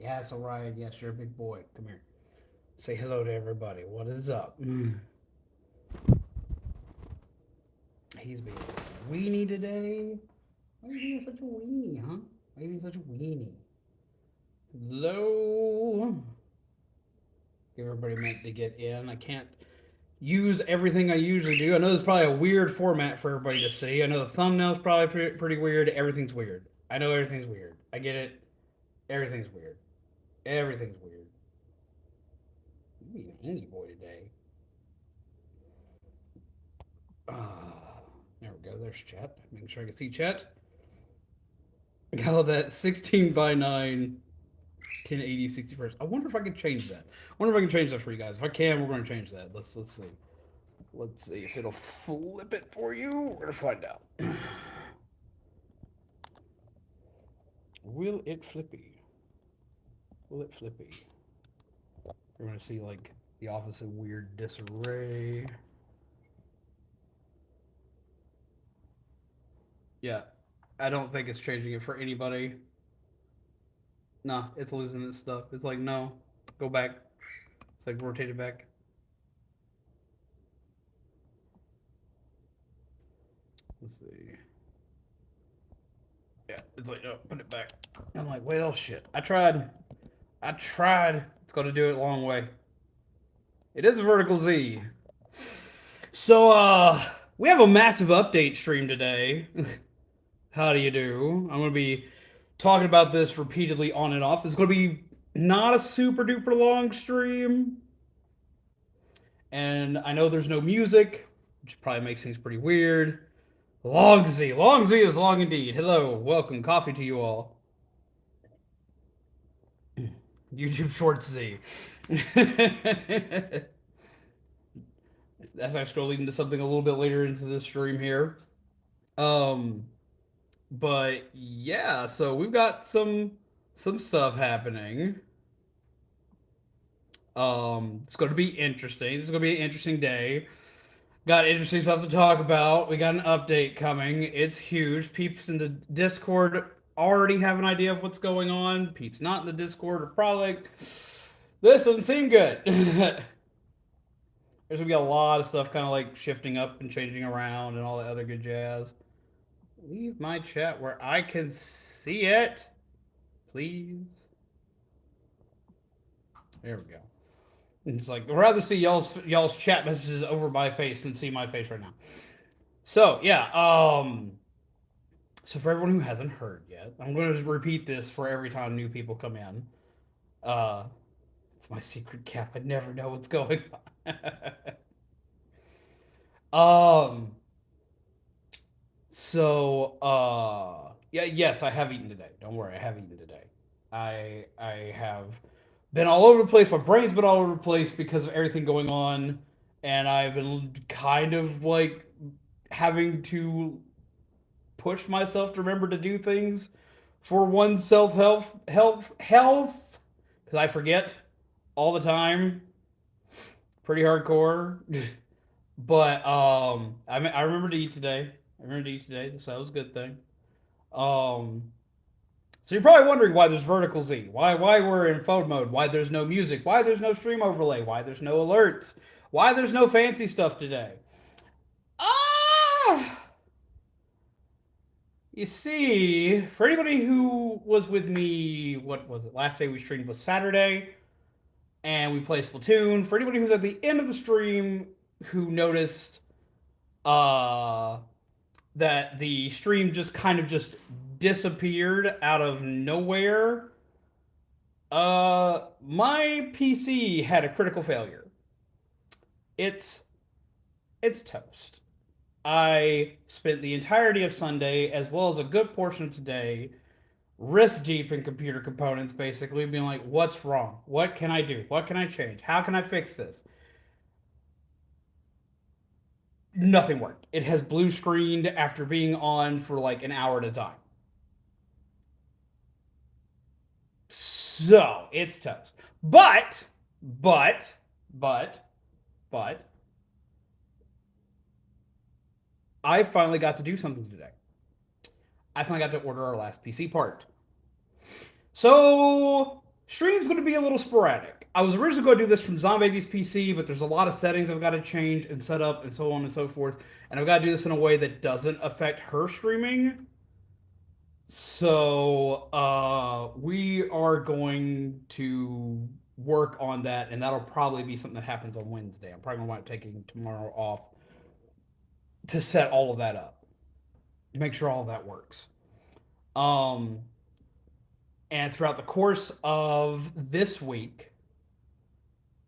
Yes, Orion. Yes, you're a big boy. Come here. Say hello to everybody. What is up? He's being a weenie today. Why are you being such a weenie, huh? Why are you being such a weenie? Hello. Give everybody a minute to get in. I can't use everything I usually do. I know there's probably a weird format for everybody to see. I know the thumbnail's probably pretty weird. Everything's weird. I know everything's weird. I get it. Everything's weird. Everything's weird. You being an Andy boy today. There we go. There's chat. Making sure I can see chat. Got that 16 by 9 1080 60 frames. I wonder if I can change that. I wonder if I can change that for you guys. If I can, we're going to change that. Let's see. Let's see if it'll flip it for you. We're going to find out. Will it flippy? Will it flippy? We're going to see like the office of weird disarray. Yeah, I don't think it's changing it for anybody. Nah, it's losing its stuff. It's like, no, go back. It's like rotate it back. Let's see. Yeah, it's like, oh, put it back. I'm like, well, shit. I tried. I tried. It's going to do it a long way. It is a vertical Z. So, we have a massive update stream today. How do you do? I'm going to be talking about this repeatedly on and off. It's going to be not a super duper long stream. And I know there's no music, which probably makes things pretty weird. Long Z. Long Z is long indeed. Hello. Welcome. Coffee to you all. YouTube Shorts Z. That's actually going to lead into something a little bit later into this stream here. Um, but yeah, so we've got some stuff happening. It's going to be interesting. It's going to be an interesting day. Got interesting stuff to talk about. We got an update coming. It's huge. Peeps in the Discord already have an idea of what's going on. Peeps not in the Discord are probably like, this doesn't seem good. There's gonna be a lot of stuff kind of like shifting up and changing around and all that other good jazz. Leave my chat where I can see it, please. There we go. It's like I'd rather see y'all's chat messages over my face than see my face right now. So yeah, so for everyone who hasn't heard yet, I'm going to repeat this for every time new people come in. Uh, it's my secret cap. I never know what's going on. Yeah, yes, I have eaten today. Don't worry, I have eaten today. I have been all over the place. My brain's been all over the place because of everything going on, and I've been kind of like having to push myself to remember to do things for one's self health because I forget all the time. Pretty hardcore. But I remember to eat today. I remember to eat today, so that was a good thing. Um, so you're probably wondering why there's vertical Z, why we're in phone mode, why there's no music, why there's no stream overlay, why there's no alerts, why there's no fancy stuff today. Ah, you see, for anybody who was with me, what was it? Last day we streamed was Saturday, and we played Splatoon. For anybody who's at the end of the stream who noticed uh, that the stream just kind of just disappeared out of nowhere, my PC had a critical failure. It's it's toast. I spent the entirety of Sunday, as well as a good portion of today, wrist deep in computer components, basically being like, what's wrong? What can I do? What can I change? How can I fix this? Nothing worked. It has blue screened after being on for like an hour at a time. So it's toast. But, but, but, I finally got to do something today. I finally got to order our last PC part. So Stream's going to be a little sporadic. I was originally going to do this from Zombaby's PC, but there's a lot of settings I've got to change and set up and so on and so forth. And I've got to do this in a way that doesn't affect her streaming. So we are going to work on that, and that'll probably be something that happens on Wednesday. I'm probably going to wind up taking tomorrow off to set all of that up, make sure all of that works. Um, and throughout the course of this week,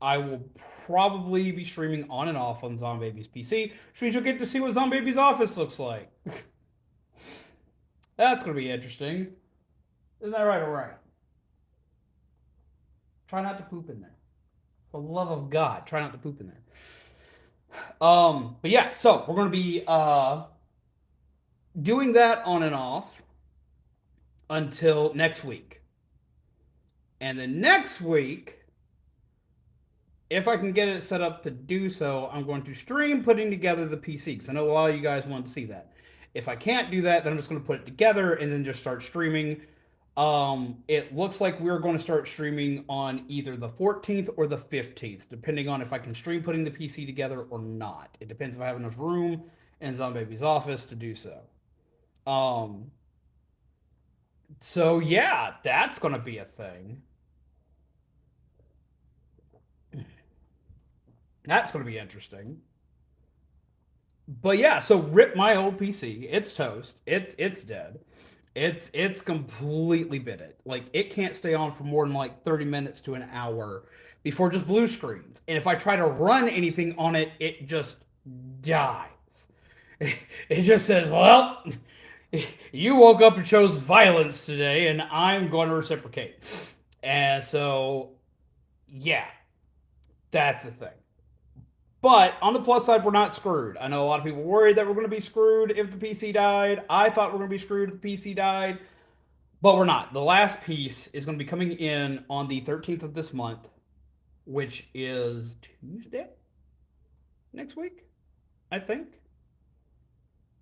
I will probably be streaming on and off on Zombaby's PC, which means you'll get to see what Zombaby's office looks like. That's going to be interesting. Isn't that right or right? Try not to poop in there. For the love of God, try not to poop in there. But yeah, so we're going to be doing that on and off until next week. And then next week, if I can get it set up to do so, I'm going to stream putting together the PC, because I know a lot of you guys want to see that. If I can't do that, then I'm just going to put it together and then just start streaming. It looks like we're going to start streaming on either the 14th or the 15th, depending on if I can stream putting the PC together or not. It depends if I have enough room in Zombaby's office to do so. So yeah, that's going to be a thing. That's going to be interesting. But yeah, so rip my old PC. It's toast. It's dead. It's completely bit it. Like it can't stay on for more than like 30 minutes to an hour before just blue screens. And if I try to run anything on it, it just dies. It just says, "Well, you woke up and chose violence today, and I'm going to reciprocate." And so, yeah, that's the thing. But on the plus side, we're not screwed. I know a lot of people worried that we're going to be screwed if the PC died. I thought we are going to be screwed if the PC died, but we're not. The last piece is going to be coming in on the 13th of this month, which is Tuesday next week, I think.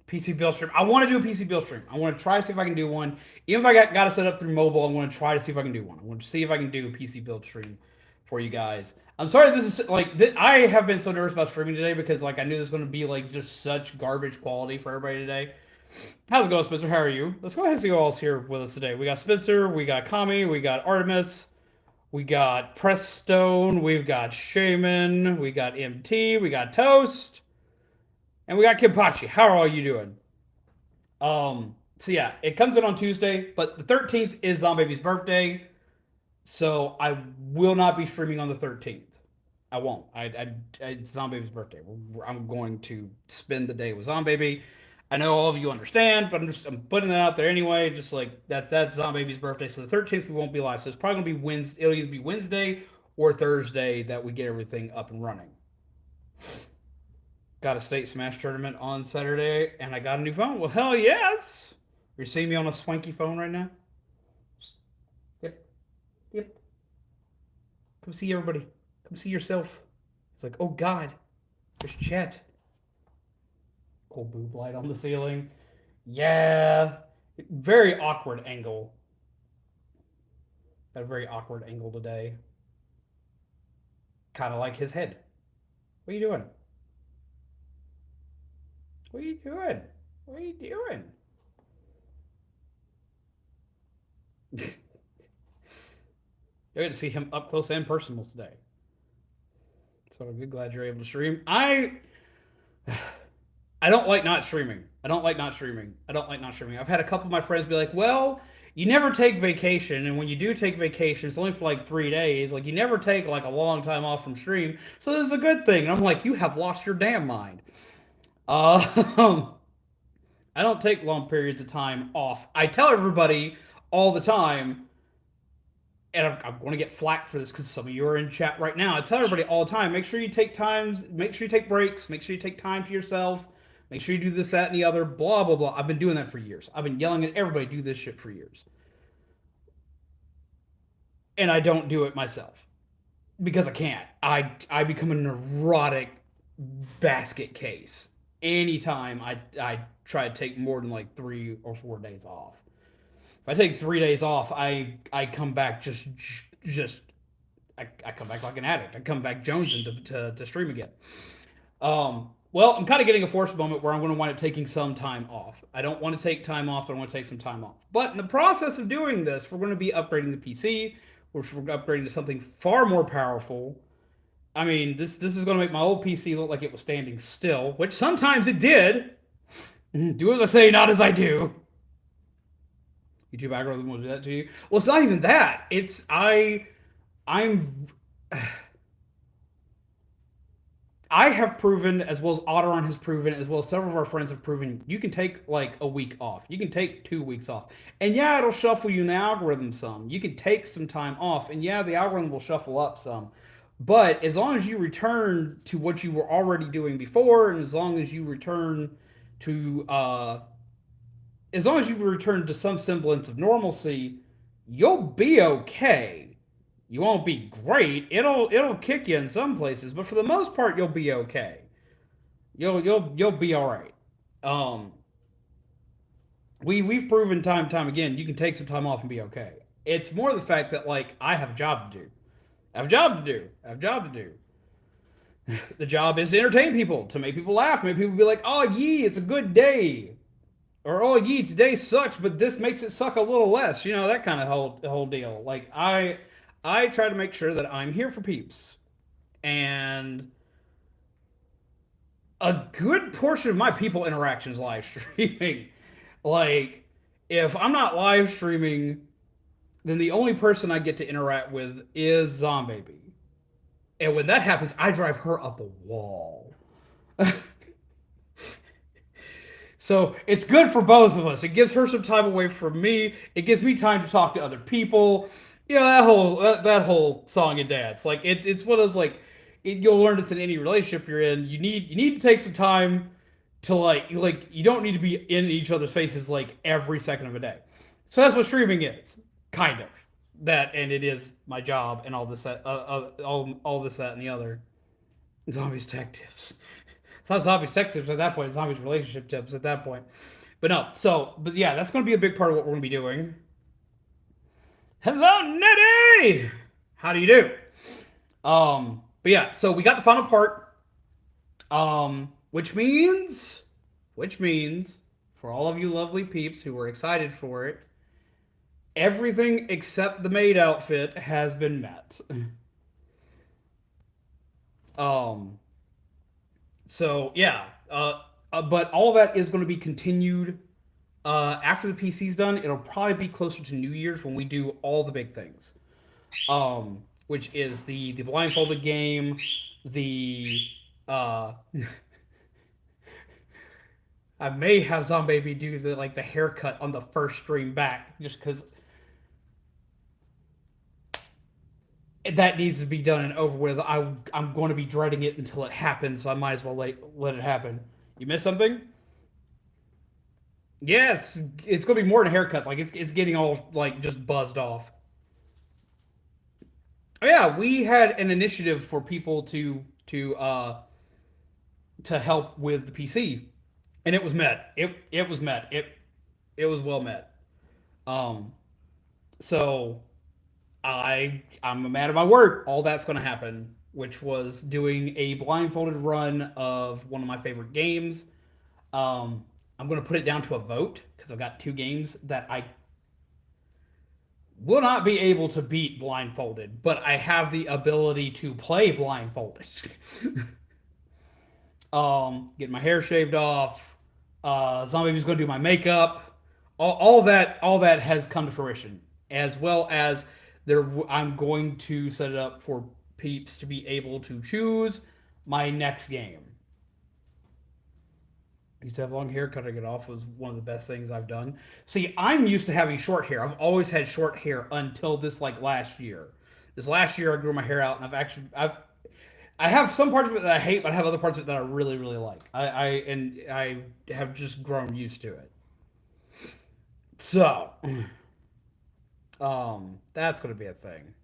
PC build stream. I want to do a PC build stream. I want to try to see if I can do one. Even if I got to set up through mobile, I want to try to see if I can do one. I want to see if I can do a PC build stream for you guys. I'm sorry this is like I have been so nervous about streaming today because like I knew this was going to be like just such garbage quality for everybody today. How's it going, Spencer? How are you? Let's go ahead and see who else here with us today. We got Spencer, we got Kami, we got Artemis, we got Pressstone, we've got Shaman, we got MT, we got Toast, and we got Kimpachi. How are all you doing? So yeah, it comes in on Tuesday, but the 13th is Zombaby's birthday. So I will not be streaming on the 13th. I won't. It's Zombaby's birthday. I'm going to spend the day with Zombaby. I know all of you understand, but I'm putting that out there anyway. Just like that's Zombaby's birthday. So the 13th we won't be live. So it's probably gonna be Wednesday. It'll either be Wednesday or Thursday that we get everything up and running. Got a state smash tournament on Saturday, and I got a new phone. Well, hell yes. You're seeing me on a swanky phone right now. Yep. Yep. Come see everybody. Come see yourself. It's like, oh God, there's Chet. Cool boob light on the ceiling. Yeah. Very awkward angle. Got a very awkward angle today. Kind of like his head. What are you doing? What are you doing? What are you doing? I got to see him up close and personal today. So I'm glad you're able to stream. I don't like not streaming. I don't like not streaming. I don't like not streaming. I've had a couple of my friends be like, "Well, you never take vacation, and when you do take vacation, it's only for like 3 days. Like you never take like a long time off from stream, so this is a good thing." And I'm like, "You have lost your damn mind." I don't take long periods of time off. I tell everybody all the time, and I'm going to get flack for this because some of you are in chat right now. I tell everybody all the time, make sure you take times, make sure you take breaks, make sure you take time to yourself, make sure you do this, that, and the other, blah, blah, blah. I've been doing that for years. I've been yelling at everybody do this shit for years. And I don't do it myself because I can't. I become a neurotic basket case anytime I try to take more than like 3 or 4 days off. If I take 3 days off, I come back just just I come back like an addict. I come back jonesing to stream again. Well, I'm kind of getting a forced moment where I'm going to wind up taking some time off. I don't want to take time off, but I want to take some time off. But in the process of doing this, we're going to be upgrading the PC, which we're upgrading to something far more powerful. I mean, this is going to make my old PC look like it was standing still, which sometimes it did. Do as I say, not as I do. YouTube algorithm will do that to you. Well, it's not even that. It's I'm I have proven, as well as Otteron has proven, as well as several of our friends have proven, you can take like a week off. You can take 2 weeks off. And yeah, it'll shuffle you in the algorithm some. You can take some time off. And yeah, the algorithm will shuffle up some. But as long as you return to what you were already doing before, and as long as you return to some semblance of normalcy, you'll be okay. You won't be great. It'll kick you in some places, but for the most part, you'll be okay. You'll be all right. Um, we've proven time and time again you can take some time off and be okay. It's more the fact that like I have a job to do. I have a job to do. I have a job to do. The job is to entertain people, to make people laugh, make people be like, "Oh, yee, it's a good day," or "Oh, yee, today sucks, but this makes it suck a little less." You know, that kind of whole deal. Like I try to make sure that I'm here for peeps, and a good portion of my people interactions live streaming. Like, if I'm not live streaming, then the only person I get to interact with is Zombaby. And when that happens, I drive her up a wall. So it's good for both of us. It gives her some time away from me. It gives me time to talk to other people. You know, that whole song and dance. Like it's one of those like you'll learn this in any relationship you're in. You need to take some time to like you don't need to be in each other's faces like every second of a day. So that's what streaming is, kind of. That, and it is my job and all this that all this that and the other. Zombies tech tips. It's not zombies tech tips at that point. It's zombies relationship tips at that point. But no, but yeah, that's going to be a big part of what we're going to be doing. Hello, Nettie. How do you do? But yeah, so we got the final part. Which means for all of you lovely peeps who were excited for it, everything except the maid outfit has been met. Um, so yeah, but all that is going to be continued after the PC's done. It'll probably be closer to New Year's when we do all the big things. Which is the blindfolded game, the I may have Zombaby do the haircut on the first stream back just because that needs to be done and over with. I'm going to be dreading it until it happens, so I might as well let it happen. You missed something? Yes, it's going to be more than a haircut. Like it's getting all like just buzzed off. Oh yeah, we had an initiative for people to help with the PC, and it was met. It was met. It was well met. Um, so I'm a man of my word. All that's going to happen, which was doing a blindfolded run of one of my favorite games. I'm going to put it down to a vote because I've got two games that I will not be able to beat blindfolded, but I have the ability to play blindfolded. Get my hair shaved off. Zombie's going to do my makeup. All that has come to fruition, as well as I'm going to set it up for peeps to be able to choose my next game. I used to have long hair. Cutting it off was one of the best things I've done. See, I'm used to having short hair. I've always had short hair until this like last year. This last year I grew my hair out, and I have some parts of it that I hate, but I have other parts of it that I really really like. I have just grown used to it. So, that's gonna be a thing.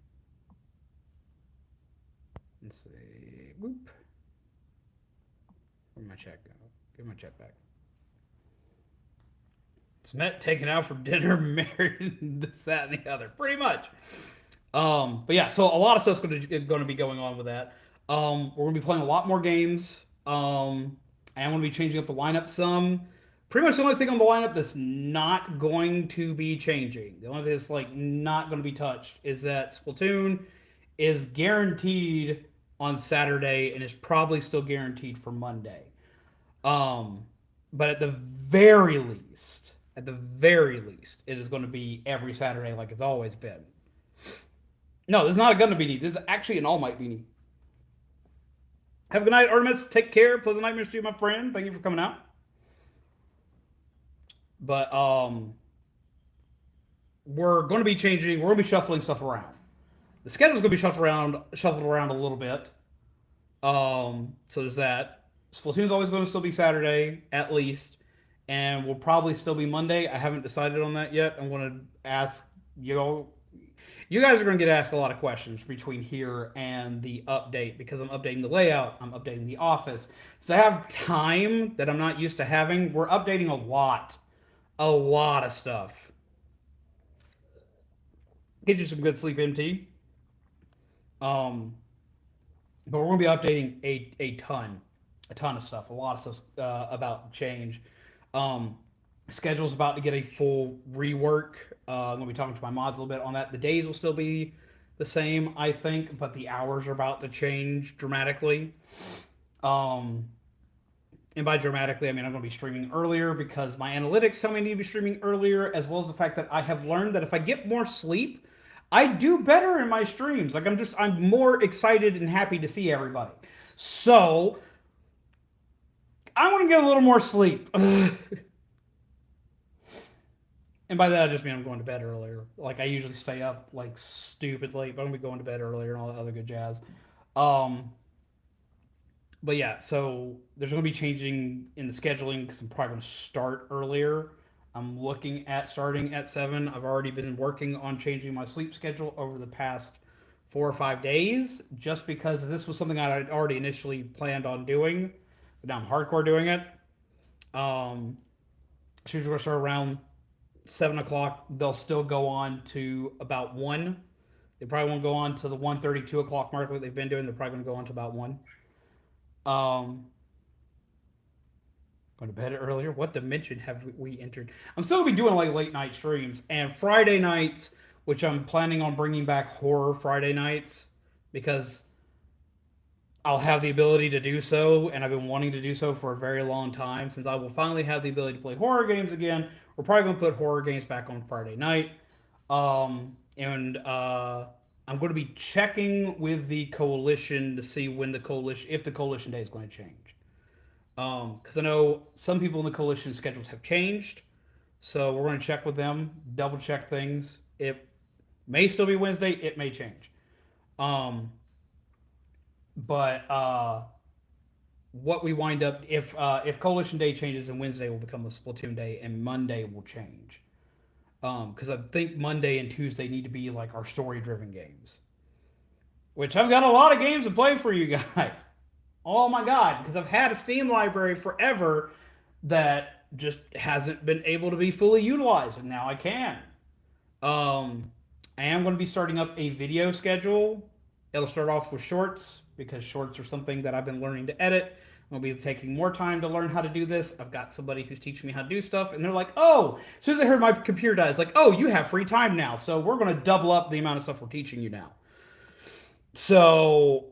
Let's see. Whoop. Where'd my check go? Give my check back. It's met taken out for dinner, married, this, that, and the other. Pretty much. But yeah, so a lot of stuff's going to be going on with that. We're going to be playing a lot more games. And I'm going to be changing up the lineup some. Pretty much the only thing on the lineup that's not going to be changing, the only thing that's like not going to be touched, is that Splatoon is guaranteed on Saturday and is probably still guaranteed for Monday. Um, but at the very least, it is going to be every Saturday like it's always been. No, this is not a Gundam beanie. This is actually an All Might beanie. Have a good night, Artemis. Take care. Pleasant nightmares to you, my friend. Thank you for coming out. But we're going to be changing. We're going to be shuffling stuff around. The schedule's going to be shuffled around a little bit. So there's that. Splatoon's always going to still be Saturday, at least, and will probably still be Monday. I haven't decided on that yet. I'm going to ask you guys are going to get asked a lot of questions between here and the update because I'm updating the layout, I'm updating the office. So I have time that I'm not used to having. We're updating a lot of stuff. Get you some good sleep, MT. But we're going to be updating a ton of stuff, a lot of stuff about change. Schedule's about to get a full rework. I'm going to be talking to my mods a little bit on that. The days will still be the same, I think, but the hours are about to change dramatically. And by dramatically, I mean I'm going to be streaming earlier because my analytics tell me I need to be streaming earlier, as well as the fact that I have learned that if I get more sleep, I do better in my streams. Like I'm more excited and happy to see everybody. So I want to get a little more sleep. And by that, I just mean I'm going to bed earlier. Like, I usually stay up, like, stupid late, but I'm going to be going to bed earlier and all that other good jazz. But yeah, so there's going to be changing in the scheduling because I'm probably going to start earlier. I'm looking at starting at 7. I've already been working on changing my sleep schedule over the past 4 or 5 days just because this was something I had already initially planned on doing. But now I'm hardcore doing it. She's going to start around 7 o'clock. They'll still go on to about 1. They probably won't go on to the 1:30, 2 o'clock mark like they've been doing. They're probably going to go on to about 1. Going to bed earlier. What dimension have we entered? I'm still going to be doing like late night streams. And Friday nights, which I'm planning on bringing back horror Friday nights because I'll have the ability to do so, and I've been wanting to do so for a very long time. Since I will finally have the ability to play horror games again, we're probably going to put horror games back on Friday night. And I'm going to be checking with the coalition to see if the coalition day is going to change. Because I know some people in the coalition schedules have changed, so we're going to check with them, double check things. It may still be Wednesday, it may change. But what we wind up if coalition day changes, and Wednesday will become a Splatoon day, and Monday will change. Because I think Monday and Tuesday need to be like our story-driven games, which I've got a lot of games to play for you guys. Oh my god, because I've had a Steam library forever that just hasn't been able to be fully utilized, and now I can. I am going to be starting up a video schedule. It'll start off with shorts because shorts are something that I've been learning to edit. I'm going to be taking more time to learn how to do this. I've got somebody who's teaching me how to do stuff, and they're like, oh, as soon as I heard my computer die, it's like, oh, you have free time now, so we're going to double up the amount of stuff we're teaching you now. So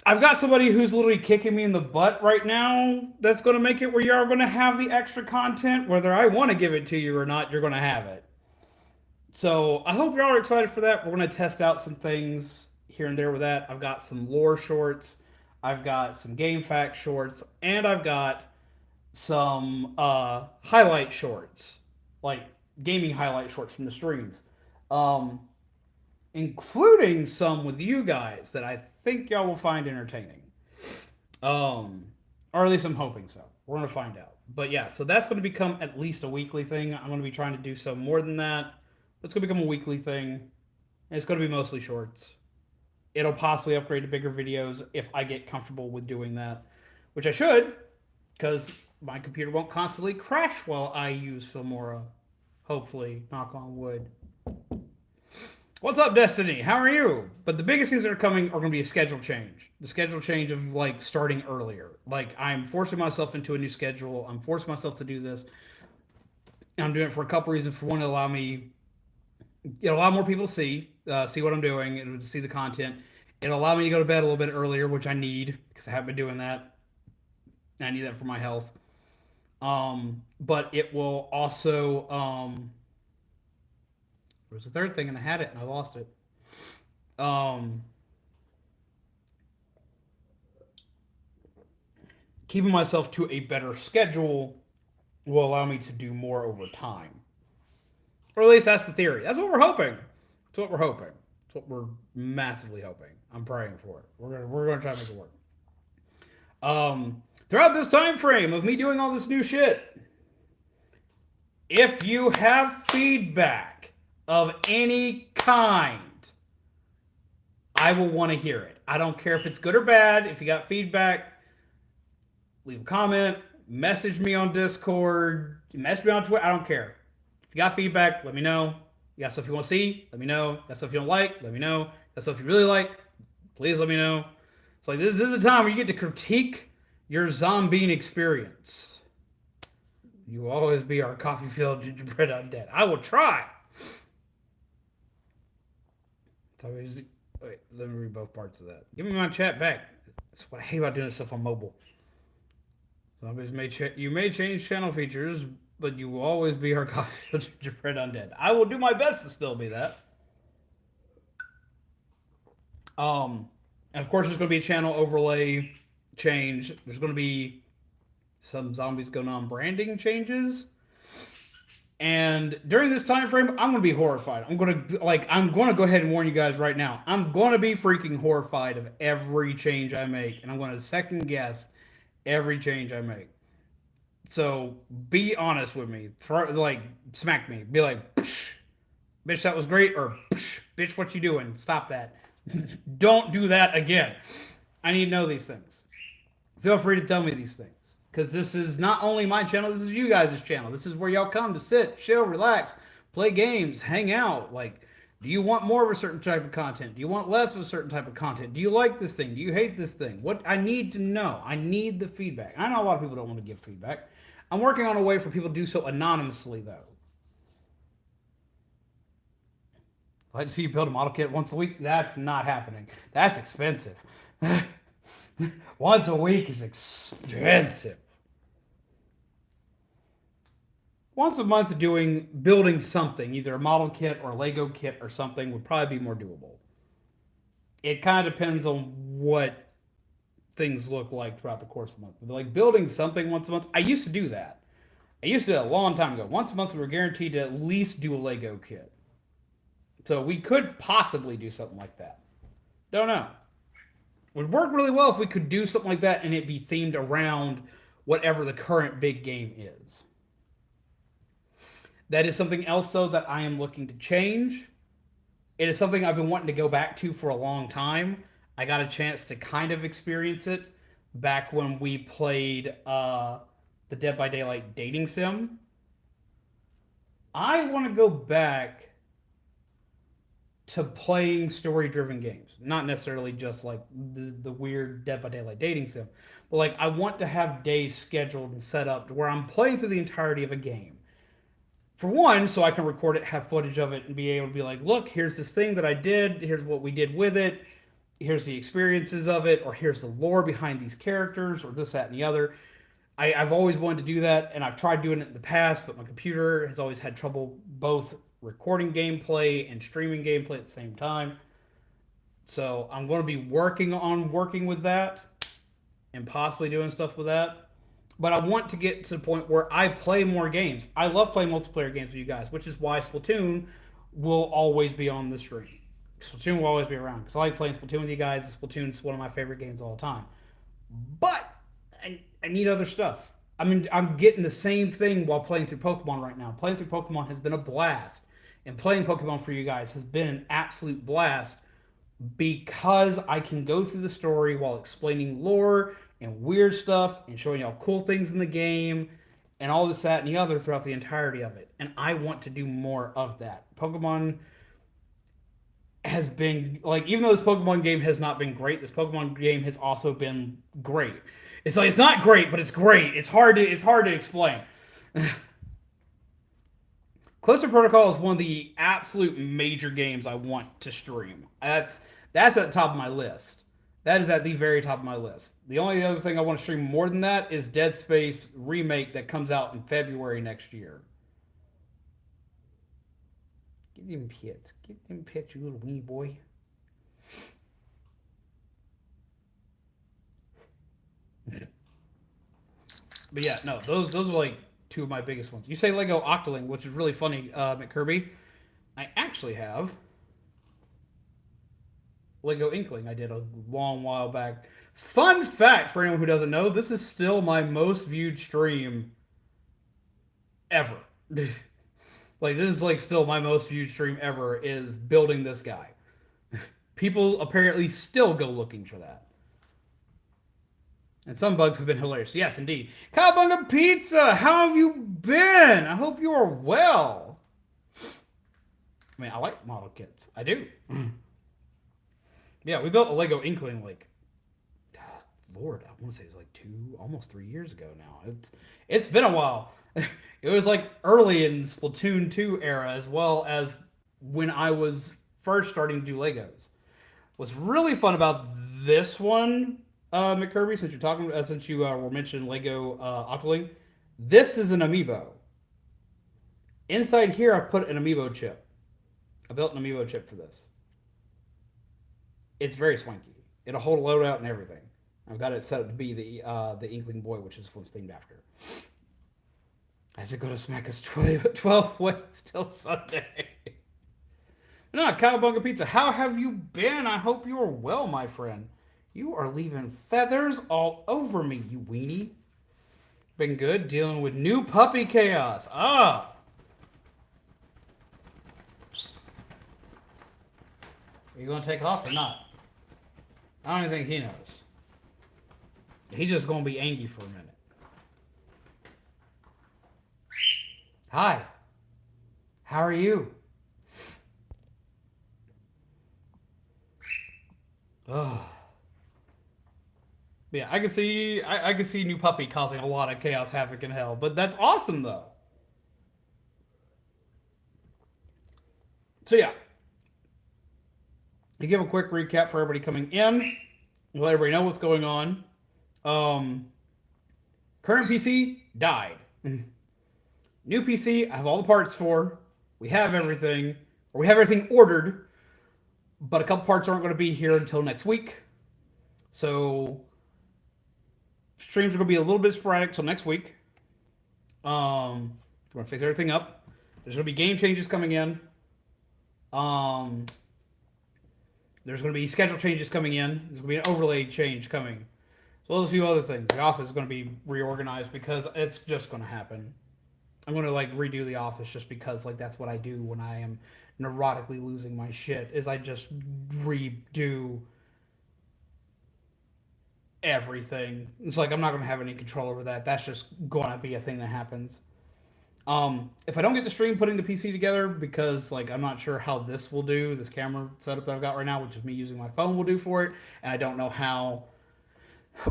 I've got somebody who's literally kicking me in the butt right now that's going to make it where you are going to have the extra content. Whether I want to give it to you or not, you're going to have it. So I hope y'all are excited for that. We're going to test out some things here and there with that. I've got some lore shorts. I've got some game fact shorts. And I've got some highlight shorts. Like gaming highlight shorts from the streams. Including some with you guys that I think y'all will find entertaining. Or at least I'm hoping so. We're going to find out. But yeah, so that's going to become at least a weekly thing. I'm going to be trying to do some more than that. It's going to become a weekly thing. And it's going to be mostly shorts. It'll possibly upgrade to bigger videos if I get comfortable with doing that. Which I should, because my computer won't constantly crash while I use Filmora. Hopefully, knock on wood. What's up, Destiny? How are you? But the biggest things that are coming are going to be a schedule change. The schedule change of like starting earlier. Like I'm forcing myself into a new schedule. I'm forcing myself to do this. I'm doing it for a couple reasons. For one, to allow me, it'll allow more people to see what I'm doing and to see the content. It'll allow me to go to bed a little bit earlier, which I need because I haven't been doing that. I need that for my health. But it will also there was a third thing and I had it and I lost it. Um, Keeping myself to a better schedule will allow me to do more over time. Or at least that's the theory. That's what we're hoping. That's what we're hoping. That's what we're massively hoping. I'm praying for it. We're gonna try to make it work. Throughout this time frame of me doing all this new shit, if you have feedback of any kind, I will want to hear it. I don't care if it's good or bad. If you got feedback, leave a comment, message me on Discord, message me on Twitter. I don't care. If you got feedback, let me know. You got stuff you want to see, let me know. You got stuff you don't like, let me know. You got stuff you really like, please let me know. So like this is a time where you get to critique your zombie experience. You will always be our coffee filled gingerbread undead. I will try. So wait, let me read both parts of that. Give me my chat back. That's what I hate about doing stuff on mobile. Zombies you may change channel features, but you will always be our coffee filled gingerbread undead. I will do my best to still be that. And of course, there's going to be a channel overlay change. There's going to be some zombies going on branding changes. And during this time frame, I'm going to be horrified. I'm going to go ahead and warn you guys right now. I'm going to be freaking horrified of every change I make, and I'm going to second guess every change I make. So be honest with me. Smack me. Be like, bitch, that was great, or bitch, what you doing? Stop that. Don't do that again. I need to know these things. Feel free to tell me these things. Because this is not only my channel, this is you guys' channel. This is where y'all come to sit, chill, relax, play games, hang out. Like, do you want more of a certain type of content? Do you want less of a certain type of content? Do you like this thing? Do you hate this thing? What I need to know. I need the feedback. I know a lot of people don't want to give feedback. I'm working on a way for people to do so anonymously, though. I'd like to see you build a model kit once a week. That's not happening. That's expensive. Once a week is expensive. Once a month building something, either a model kit or a Lego kit or something, would probably be more doable. It kind of depends on what things look like throughout the course of the month. But like building something once a month, I used to do that. I used to do that a long time ago. Once a month, we were guaranteed to at least do a Lego kit. So we could possibly do something like that. Don't know. It would work really well if we could do something like that and it be themed around whatever the current big game is. That is something else, though, that I am looking to change. It is something I've been wanting to go back to for a long time. I got a chance to kind of experience it back when we played the Dead by Daylight dating sim. I want to go back to playing story-driven games. Not necessarily just like the weird Dead by Daylight dating sim. But like I want to have days scheduled and set up to where I'm playing through the entirety of a game. For one, so I can record it, have footage of it, and be able to be like, look, here's this thing that I did, here's what we did with it, here's the experiences of it, or here's the lore behind these characters, or this, that, and the other. I've always wanted to do that, and I've tried doing it in the past, but my computer has always had trouble both recording gameplay and streaming gameplay at the same time. So I'm going to be working with that, and possibly doing stuff with that. But I want to get to the point where I play more games. I love playing multiplayer games with you guys, which is why Splatoon will always be on the stream. Splatoon will always be around because I like playing Splatoon with you guys. Splatoon's one of my favorite games of all time. But I need other stuff. I mean, I'm getting the same thing while playing through Pokemon right now. Playing through Pokemon has been a blast. And playing Pokemon for you guys has been an absolute blast because I can go through the story while explaining lore and weird stuff and showing y'all cool things in the game and all this, that, and the other throughout the entirety of it. And I want to do more of that. Pokemon has been like, even though this Pokemon game has not been great, this Pokemon game has also been great. It's like it's not great, but it's great. It's hard to explain. Callisto Protocol is one of the absolute major games I want to stream. That's at the top of my list. That is at the very top of my list. The only other thing I want to stream more than that is Dead Space remake that comes out in February next year. Get them pits. Get them pits, you little weenie boy. But yeah, no, those are like two of my biggest ones. You say Lego Octoling, which is really funny, McKirby. I actually have Lego Inkling. I did a long while back. Fun fact for anyone who doesn't know, this is still my most viewed stream ever. Like this is like still my most viewed stream ever is building this guy. People apparently still go looking for that. And some bugs have been hilarious. Yes, indeed. Cowabunga Pizza, how have you been? I hope you are well. I mean, I like model kits. I do. Yeah, we built a Lego Inkling like, Lord, I want to say it was like almost 3 years ago now. It's been a while. It was like early in Splatoon 2 era, as well as when I was first starting to do Legos. What's really fun about this one, McKirby, since you're talking, since you were mentioning Lego Octoling, this is an amiibo. Inside here, I've put an amiibo chip. I built an amiibo chip for this. It's very swanky. It'll hold a loadout and everything. I've got it set up to be the Inkling Boy, which is what it's themed after. As it go to smack us 12 ways till Sunday. No, Cowabunga Pizza, how have you been? I hope you are well, my friend. You are leaving feathers all over me, you weenie. Been good dealing with new puppy chaos. Ah. Are you going to take off or not? I don't even think he knows. He's just going to be angry for a minute. Hi. How are you? Oh. Yeah, I can see new puppy causing a lot of chaos, havoc, and hell. But that's awesome, though. So yeah, to give a quick recap for everybody coming in, let everybody know what's going on. Current PC died. New PC, I have all the parts for. We have everything, or we have everything ordered, but a couple parts aren't going to be here until next week. So streams are going to be a little bit sporadic till next week. We're going to fix everything up. There's going to be game changes coming in. There's going to be schedule changes coming in. There's going to be an overlay change coming. As well as a few other things. The office is going to be reorganized because it's just going to happen. I'm going to like redo the office just because like that's what I do when I am neurotically losing my shit is I just redo everything. It's like I'm not going to have any control over that. That's just going to be a thing that happens. If I don't get the stream putting the PC together because like I'm not sure how this will do, this camera setup that I've got right now, which is me using my phone, will do for it, and I don't know how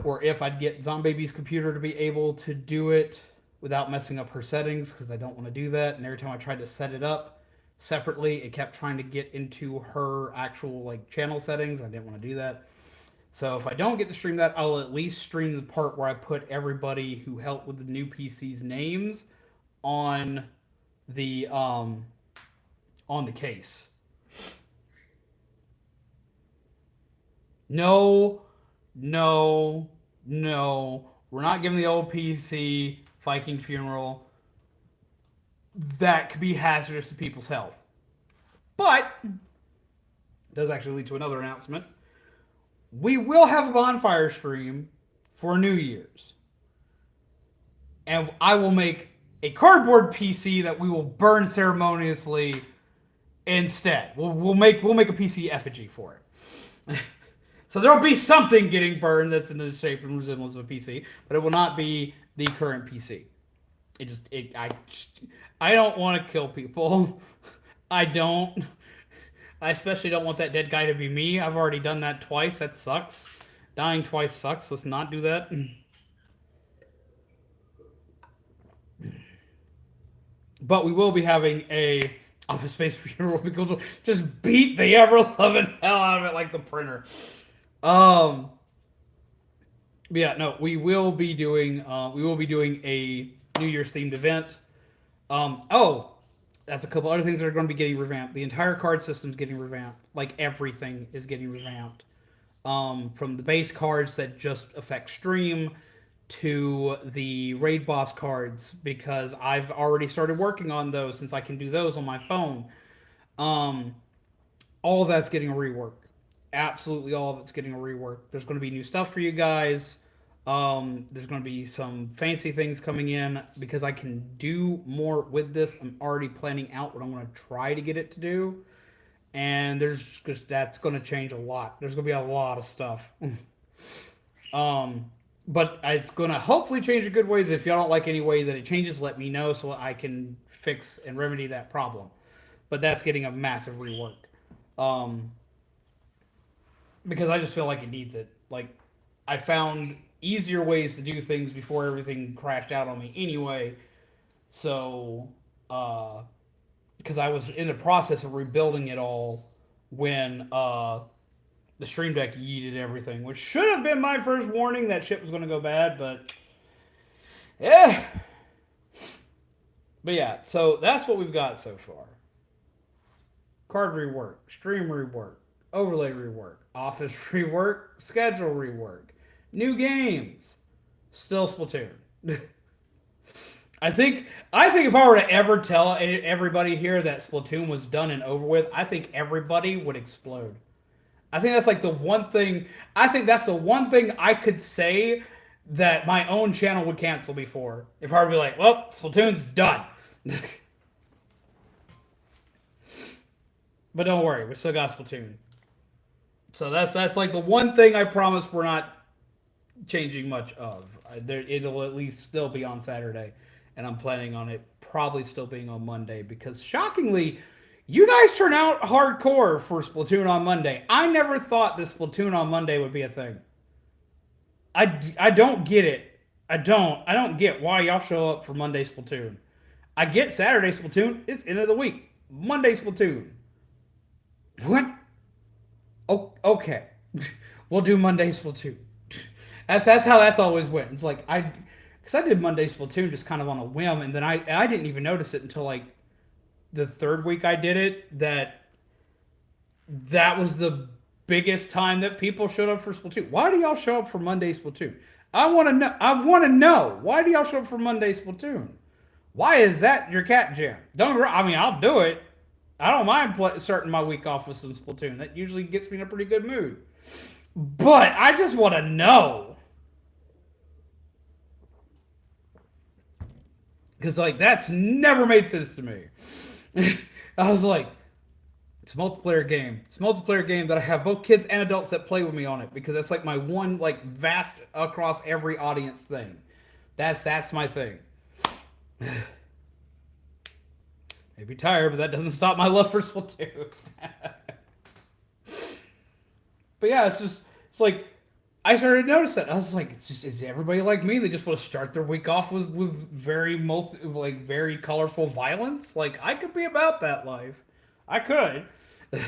or if I'd get Zombaby's computer to be able to do it without messing up her settings because I don't want to do that. And every time I tried to set it up separately, it kept trying to get into her actual like channel settings. I didn't want to do that. So if I don't get to stream that, I'll at least stream the part where I put everybody who helped with the new PC's names on the case. No. We're not giving the old PC Viking funeral. That could be hazardous to people's health. But it does actually lead to another announcement. We will have a bonfire stream for New Year's. And I will make a cardboard PC that we will burn ceremoniously instead. We'll make a PC effigy for it. So there'll be something getting burned that's in the shape and resemblance of a PC, but it will not be the current PC. I don't want to kill people. I don't. I especially don't want that dead guy to be me. I've already done that twice. That sucks. Dying twice sucks. Let's not do that. But we will be having a Office Space funeral because we'll just beat the ever loving hell out of it like the printer. Um. Yeah. No. We will be doing a New Year's themed event. Oh, that's a couple other things that are going to be getting revamped. The entire card system is getting revamped. Like everything is getting revamped. From the base cards that just affect stream to the raid boss cards because I've already started working on those since I can do those on my phone. Um, all of that's getting a rework. Absolutely, all of it's getting a rework. There's going to be new stuff for you guys. There's going to be some fancy things coming in because I can do more with this. I'm already planning out what I'm going to try to get it to do, and there's just that's going to change a lot. There's going to be a lot of stuff. um, but it's going to hopefully change in good ways. If y'all don't like any way that it changes, let me know so I can fix and remedy that problem. But that's getting a massive rework. Um, because I just feel like it needs it. Like, I found easier ways to do things before everything crashed out on me anyway. So, because I was in the process of rebuilding it all when the Stream Deck yeeted everything, which should have been my first warning that shit was going to go bad, but yeah. But yeah, so that's what we've got so far. Card rework, stream rework, overlay rework, office rework, schedule rework, new games, still Splatoon. I think if I were to ever tell everybody here that Splatoon was done and over with, I think everybody would explode. I think that's like the one thing. I think that's the one thing I could say that my own channel would cancel before. If I were to be like, "Well, Splatoon's done," but don't worry, we still got Splatoon. So that's like the one thing I promise we're not changing much of. It'll at least still be on Saturday, and I'm planning on it probably still being on Monday because shockingly, you guys turn out hardcore for Splatoon on Monday. I never thought this Splatoon on Monday would be a thing. I don't get it. I don't get why y'all show up for Monday Splatoon. I get Saturday Splatoon. It's end of the week. Monday Splatoon. What? Oh, okay. We'll do Monday Splatoon. That's how that's always went. It's like because I did Monday Splatoon just kind of on a whim, and then I didn't even notice it until like the third week I did it that was the biggest time that people showed up for Splatoon. Why do y'all show up for Monday Splatoon? I want to know. I want to know why do y'all show up for Monday Splatoon? Why is that your cat jam? Don't. I mean, I'll do it. I don't mind starting my week off with some Splatoon. That usually gets me in a pretty good mood. But I just want to know. Because, like, that's never made sense to me. I was like, it's a multiplayer game. It's a multiplayer game that I have both kids and adults that play with me on it. Because that's, like, my one, like, vast across every audience thing. That's my thing. Maybe tired, but that doesn't stop my love for Splatoon. But yeah, it's like I started to notice that. I was like, is everybody like me? They just want to start their week off with very colorful violence. Like I could be about that life. I could. There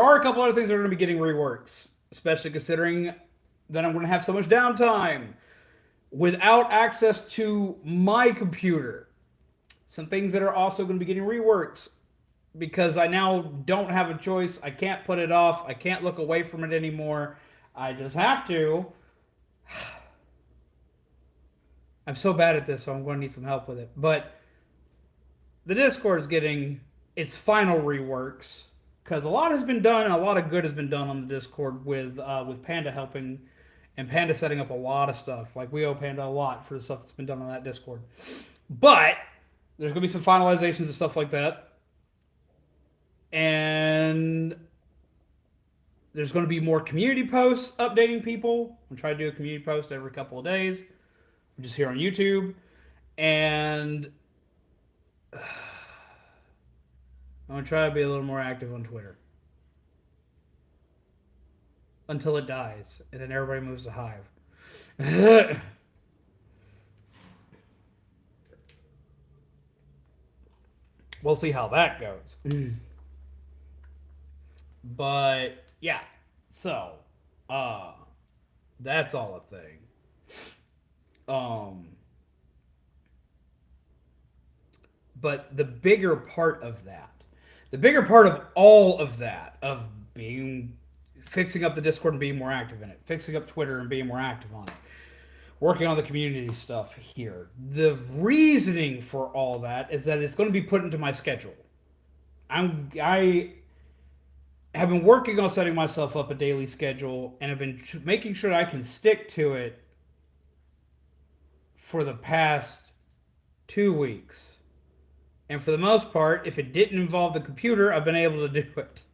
are a couple other things that are going to be getting reworks, especially considering that I'm going to have so much downtime without access to my computer. Some things that are also going to be getting reworks because I now don't have a choice. I can't put it off. I can't look away from it anymore. I just have to. I'm so bad at this, so I'm going to need some help with it. But the Discord is getting its final reworks because a lot has been done and a lot of good has been done on the Discord with Panda helping and Panda setting up a lot of stuff. Like we owe Panda a lot for the stuff that's been done on that Discord. But there's going to be some finalizations and stuff like that. And there's going to be more community posts updating people. I'm trying to do a community post every couple of days, which is here on YouTube. And I'm gonna try to be a little more active on Twitter until it dies, and then everybody moves to Hive. We'll see how that goes. But yeah, so uh that's all a thing. Um but the bigger part of all of that, of being fixing up the Discord and being more active in it, fixing up Twitter and being more active on it, working on the community stuff here. The reasoning for all that is that it's going to be put into my schedule. I have been working on setting myself up a daily schedule and have been making sure that I can stick to it for the past 2 weeks. And for the most part, if it didn't involve the computer, I've been able to do it.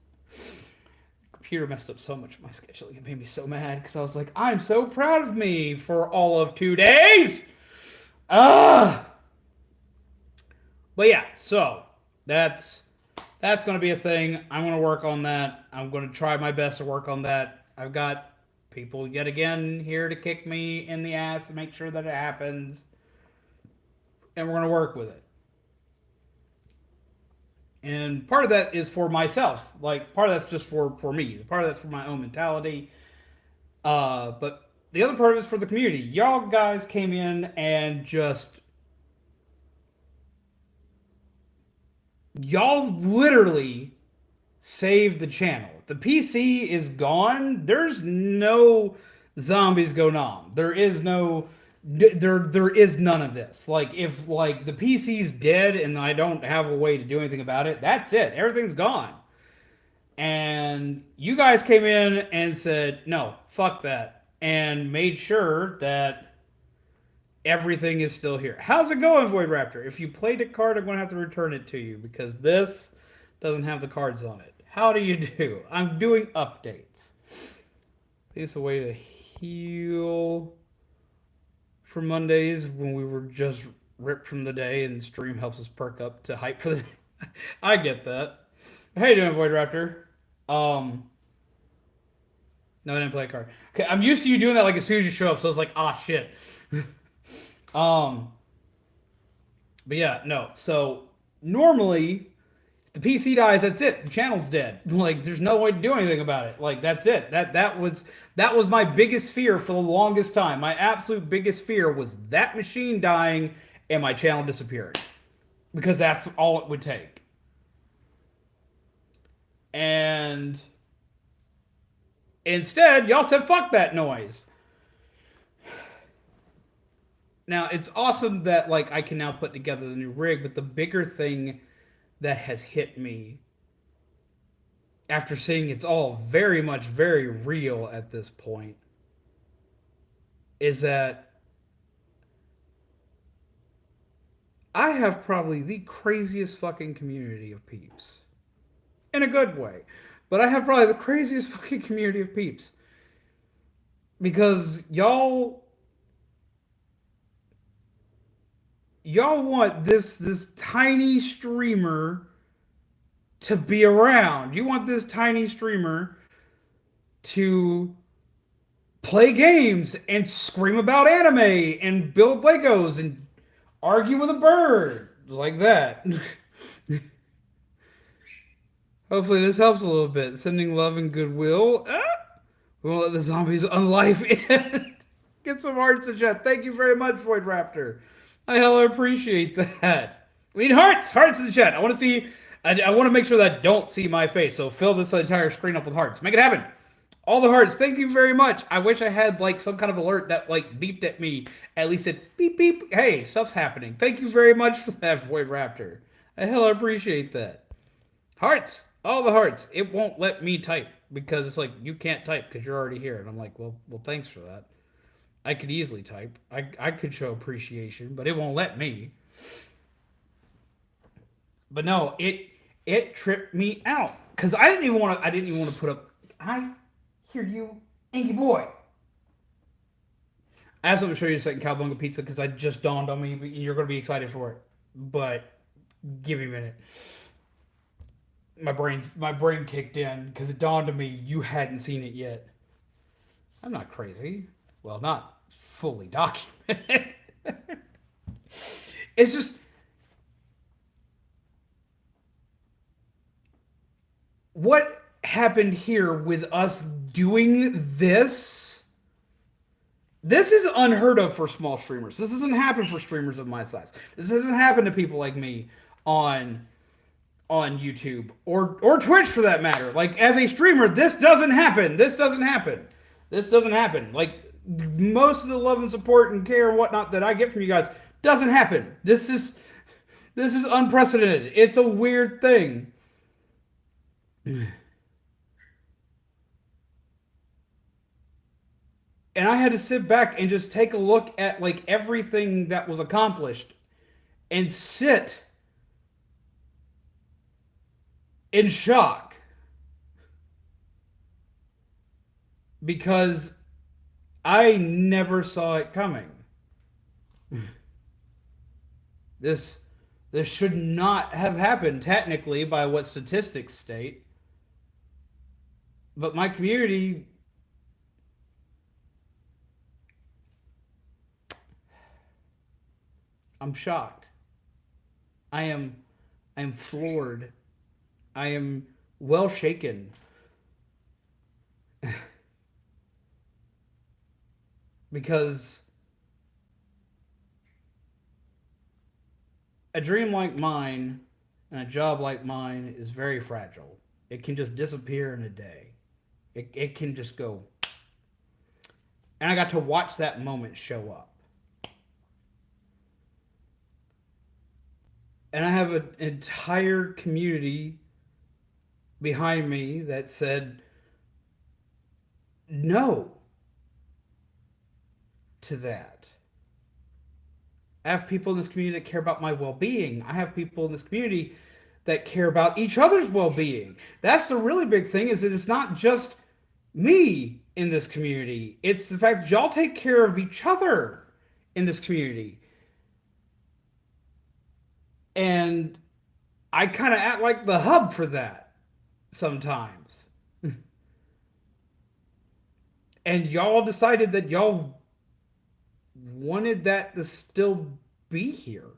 The computer messed up so much of my scheduling. It made me so mad because I was like, I'm so proud of me for all of 2 days. Ah. But yeah, so that's going to be a thing. I'm going to work on that. I'm going to try my best to work on that. I've got people yet again here to kick me in the ass to make sure that it happens. And we're going to work with it. And part of that is for myself. Like, part of that's just for me. Part of that's for my own mentality. But the other part of it's for the community. Y'all guys came in and just y'all literally saved the channel. The PC is gone. There's no zombies going on. There is none of this. Like, if like the PC's dead and I don't have a way to do anything about it, that's it. Everything's gone. And you guys came in and said, "No, fuck that." And made sure that everything is still here. How's it going, Void Raptor? If you played a card, I'm going to have to return it to you because this doesn't have the cards on it. How do you do? I'm doing updates. It's a way to heal for Mondays when we were just ripped from the day and stream helps us perk up to hype for the day. I get that. How you doing, Void Raptor? No, I didn't play a card. Okay, I'm used to you doing that like as soon as you show up, so it's like, ah, shit. Um, but yeah, no. So normally, if the PC dies, that's it. The channel's dead. Like, there's no way to do anything about it. Like, that's it. That was my biggest fear for the longest time. My absolute biggest fear was that machine dying and my channel disappearing, because that's all it would take. And instead, y'all said, "Fuck that noise." Now, it's awesome that like I can now put together the new rig, but the bigger thing that has hit me after seeing it's all very much very real at this point is that I have probably the craziest fucking community of peeps. In a good way. But I have probably the craziest fucking community of peeps. Because y'all want this tiny streamer to be around. You want this tiny streamer to play games and scream about anime and build Legos and argue with a bird like that. Hopefully this helps a little bit. Sending love and goodwill. We won't let the zombies unlife in. Get some hearts in chat. Thank you very much, Void Raptor. I hella appreciate that. We need hearts. Hearts in the chat. I want to see. I want to make sure that I don't see my face. So fill this entire screen up with hearts. Make it happen. All the hearts. Thank you very much. I wish I had like some kind of alert that like beeped at me. At least it beep beep. Hey, stuff's happening. Thank you very much for that, Void Raptor. I hella appreciate that. Hearts. All the hearts. It won't let me type because it's like you can't type because you're already here. And I'm like, well, thanks for that. I could easily type. I could show appreciation, but it won't let me. But no, it tripped me out because I didn't even want to put up. I hear you, Angie boy. I have something to show you in a second, Cowabunga Pizza, because I just dawned on me. You're going to be excited for it, but give me a minute. my brain kicked in because it dawned on me you hadn't seen it yet. I'm not crazy. Well, not fully documented. It's just what happened here with us doing this. This is unheard of for small streamers. This doesn't happen for streamers of my size. This doesn't happen to people like me on YouTube or Twitch for that matter. Like as a streamer, this doesn't happen. This doesn't happen. This doesn't happen. Like most of the love and support and care and whatnot that I get from you guys doesn't happen. This is unprecedented. It's a weird thing. And I had to sit back and just take a look at like everything that was accomplished and sit in shock because I never saw it coming. This this should not have happened technically by what statistics state, but my community, I'm shocked. I am floored. I am well shaken because a dream like mine and a job like mine is very fragile. It can just disappear in a day. It can just go. And I got to watch that moment show up. And I have an entire community behind me that said no to that. I have people in this community that care about my well-being. I have people in this community that care about each other's well-being. That's the really big thing is that it's not just me in this community. It's the fact that y'all take care of each other in this community. And I kind of act like the hub for that sometimes. And y'all decided that y'all wanted that to still be here.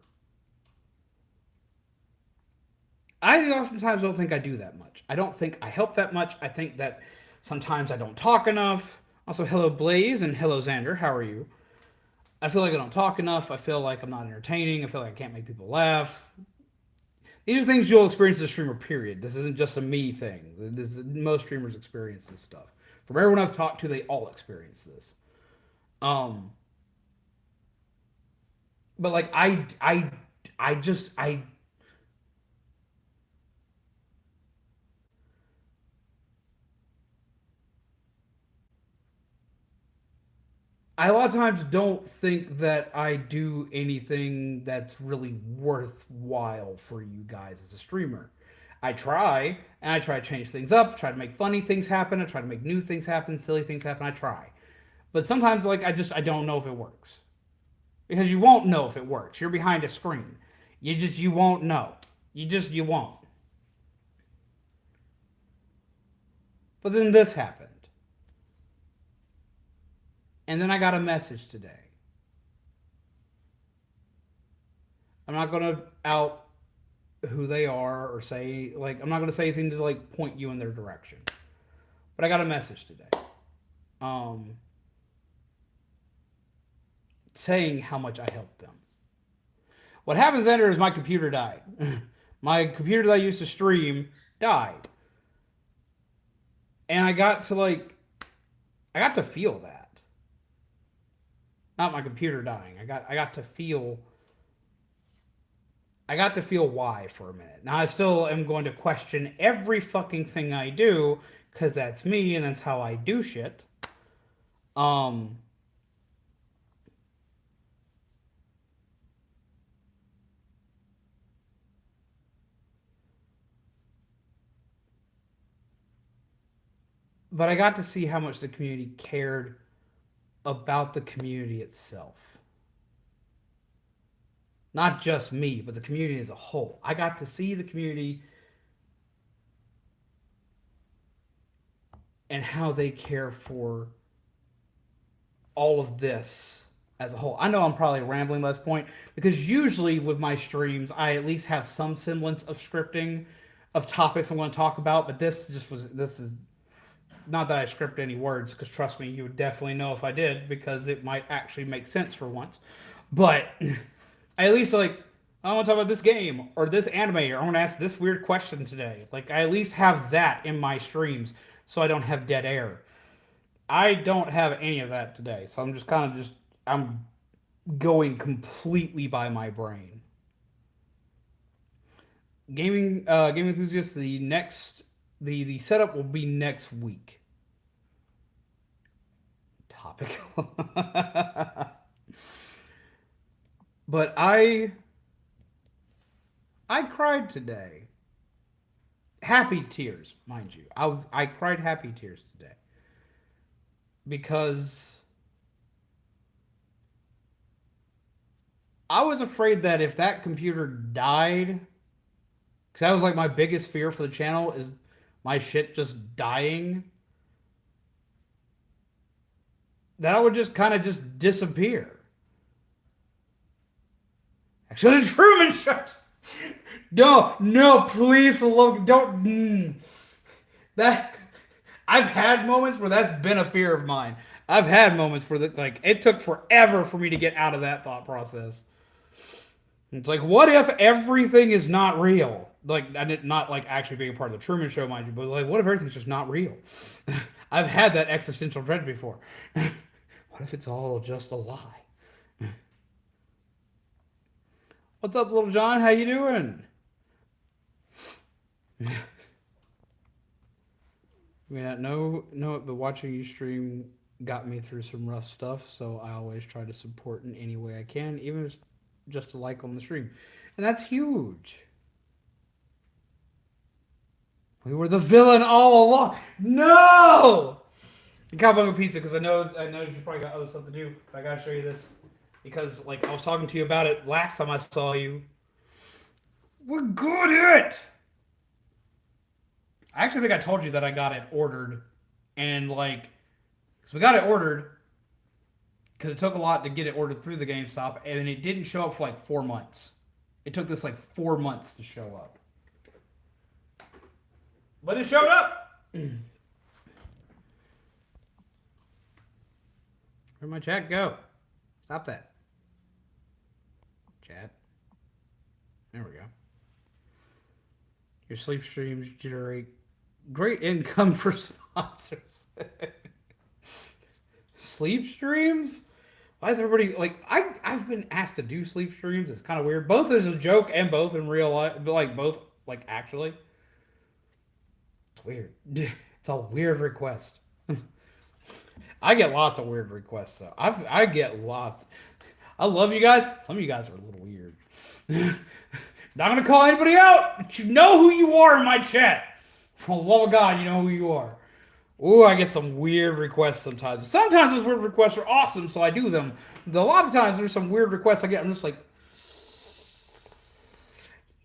I oftentimes don't think I do that much. I don't think I help that much. I think that sometimes I don't talk enough. Also, hello Blaze and hello Xander. How are you? I feel like I don't talk enough. I feel like I'm not entertaining. I feel like I can't make people laugh. These are things you'll experience as a streamer, period. This isn't just a me thing. Most streamers experience this stuff. From everyone I've talked to, they all experience this. Um, but like I just I a lot of times don't think that I do anything that's really worthwhile for you guys as a streamer. I try, and I try to change things up, try to make funny things happen, I try to make new things happen, silly things happen, I try. But sometimes like I don't know if it works. Because you won't know if it works. You're behind a screen. You won't know. You won't. But then this happened. And then I got a message today. I'm not going to out who they are or say like I'm not going to say anything to like point you in their direction. But I got a message today. Um saying how much I helped them. What happens, Ender, is my computer died. My computer that I used to stream died. And I got to feel that. Not my computer dying. I got to feel why for a minute. Now I still am going to question every fucking thing I do because that's me and that's how I do shit. Um but I got to see how much the community cared about the community itself. Not just me, but the community as a whole. I got to see the community and how they care for all of this as a whole. I know I'm probably rambling at this point because usually with my streams, I at least have some semblance of scripting of topics I'm going to talk about. But this is not that I script any words because trust me, you would definitely know if I did because it might actually make sense for once. But I at least like I want to talk about this game or this anime or I want to ask this weird question today. Like I at least have that in my streams so I don't have dead air. I don't have any of that today, so I'm just kind of just I'm going completely by my brain. Gaming enthusiasts. The setup will be next week. Topical. But I cried today. Happy tears, mind you. I cried happy tears today because I was afraid that if that computer died, because that was like my biggest fear for the channel is my shit just dying, that I would just kind of just disappear. Actually, the Truman Show. No, no, please, for love, don't. That I've had moments where that's been a fear of mine. I've had moments where like it took forever for me to get out of that thought process. It's like, what if everything is not real? Like, not like actually being a part of the Truman Show, mind you, but like, what if everything's just not real? I've had that existential dread before. What if it's all just a lie? What's up, little John? How you doing? I mean, I know it, but watching you stream got me through some rough stuff, so I always try to support in any way I can, even if it's just a like on the stream. And that's huge. We were the villain all along. No! Cowabunga Pizza, because I know you probably got other stuff to do, but I gotta show you this. Because like I was talking to you about it last time I saw you. We're good at it! I actually think I told you that I got it ordered. And like, because we got it ordered, because it took a lot to get it ordered through the GameStop, and it didn't show up for like 4 months. It took this like 4 months to show up. But it showed up! Where'd my chat go? Stop that. Chat. There we go. Your sleep streams generate great income for sponsors. Sleep streams? Why is everybody like I've been asked to do sleep streams. It's kind of weird. Both as a joke and both in real life, but like both like actually. It's weird. It's a weird request. I get lots of weird requests though. I get lots. I love you guys. Some of you guys are a little weird. Not gonna call anybody out, but you know who you are in my chat. For the love of God, you know who you are. Ooh, I get some weird requests sometimes. Sometimes those weird requests are awesome, so I do them. But a lot of times there's some weird requests I get. I'm just like,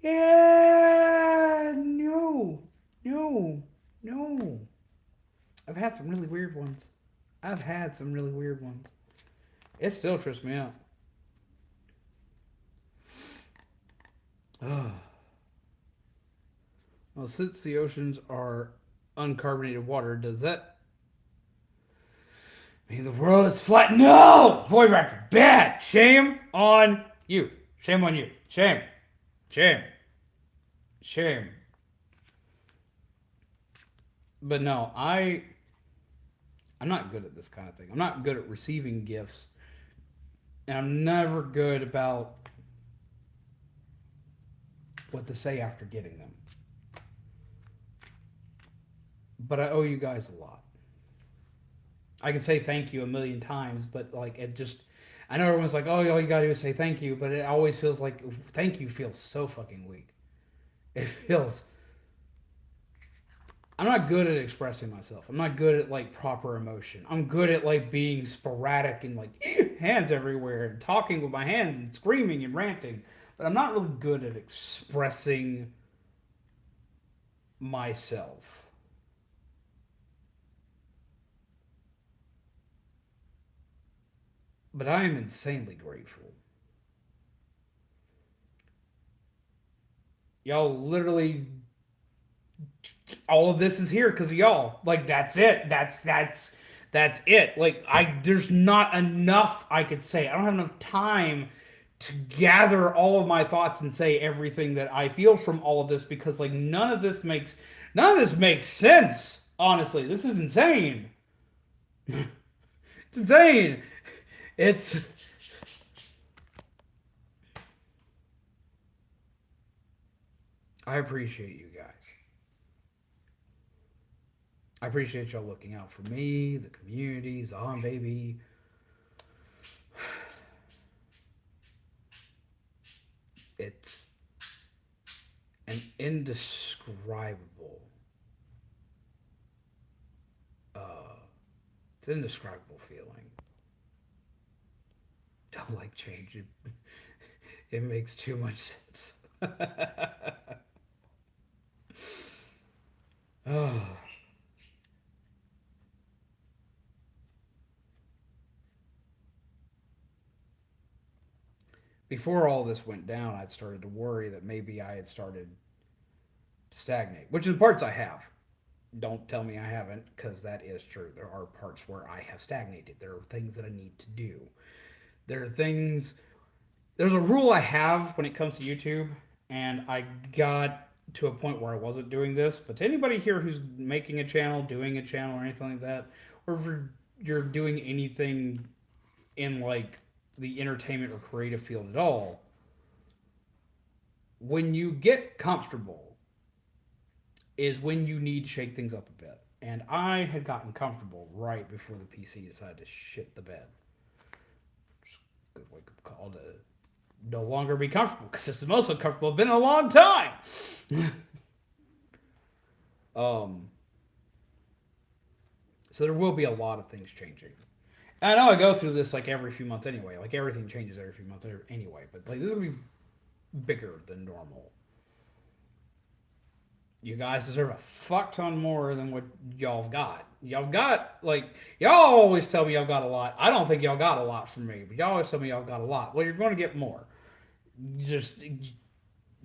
yeah, no. I've had some really weird ones. It still trips me out. Well, since the oceans are uncarbonated water, does that mean the world is flat? No! Void Raptor, bad! Shame on you. Shame on you. Shame. But no, I'm not good at this kind of thing. I'm not good at receiving gifts. And I'm never good about what to say after getting them. But I owe you guys a lot. I can say thank you a million times, but like it just, I know everyone's like, oh, all you gotta do is say thank you, but it always feels like thank you feels so fucking weak. It feels. I'm not good at expressing myself. I'm not good at like proper emotion. I'm good at like being sporadic and like hands everywhere and talking with my hands and screaming and ranting, but I'm not really good at expressing myself. But I am insanely grateful. Y'all literally, all of this is here because of y'all. Like that's it. That's it. Like there's not enough I could say. I don't have enough time to gather all of my thoughts and say everything that I feel from all of this because like none of this makes sense. Honestly, this is insane. It's insane. It's I appreciate you guys. I appreciate y'all looking out for me, the community, Zon baby. It's an indescribable uh it's an indescribable feeling. Don't like change. It makes too much sense. Oh. Before all this went down, I'd started to worry that maybe I had started to stagnate, which in parts I have. Don't tell me I haven't, because that is true. There are parts where I have stagnated. There are things that I need to do. There are things. There's a rule I have when it comes to YouTube, and I got to a point where I wasn't doing this. But to anybody here who's making a channel, doing a channel, or anything like that, or if you're doing anything in like the entertainment or creative field at all, when you get comfortable is when you need to shake things up a bit. And I had gotten comfortable right before the PC decided to shit the bed. We could call it no longer be comfortable because it's the most uncomfortable I've been in a long time. um, so there will be a lot of things changing. And I know I go through this like every few months anyway. Like everything changes every few months anyway. But like this will be bigger than normal. You guys deserve a fuck ton more than what y'all have got. Y'all got like y'all always tell me y'all got a lot. I don't think y'all got a lot from me, but y'all always tell me y'all got a lot. Well, you're going to get more. You're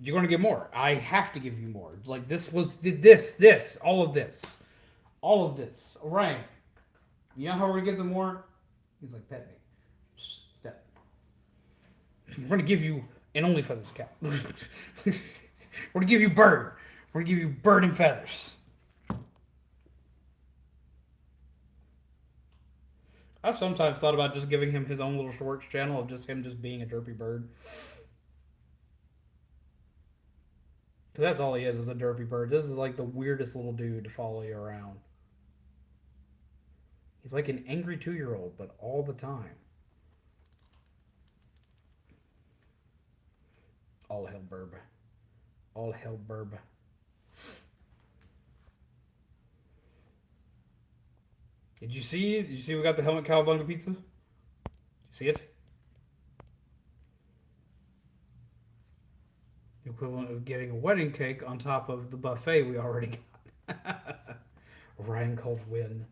going to get more. I have to give you more. Like this, all of this, all of this. All right. You know how we're gonna get the more? He's like, pet me. Step. We're gonna give you an only feathers cat. We're gonna give you bird. We're gonna give you bird and feathers. I've sometimes thought about just giving him his own little shorts channel of just him just being a derpy bird. Because that's all he is a derpy bird. This is like the weirdest little dude to follow you around. He's like an angry 2-year-old, but all the time. All hell burb. All hell burb. Did you see? Did you see we got the Helmet Cowabunga pizza? Did you see it? The equivalent of getting a wedding cake on top of the buffet we already got. Ryan called win.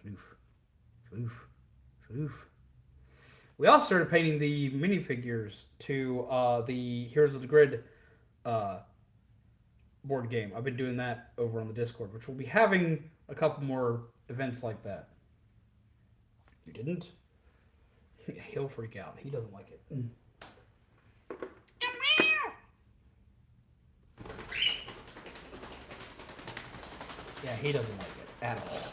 Floof. Floof. Floof. We also started painting the minifigures to the Heroes of the Grid board game. I've been doing that over on the Discord, which will be having a couple more events like that. You didn't? He'll freak out. He doesn't like it. Yeah, he doesn't like it at all.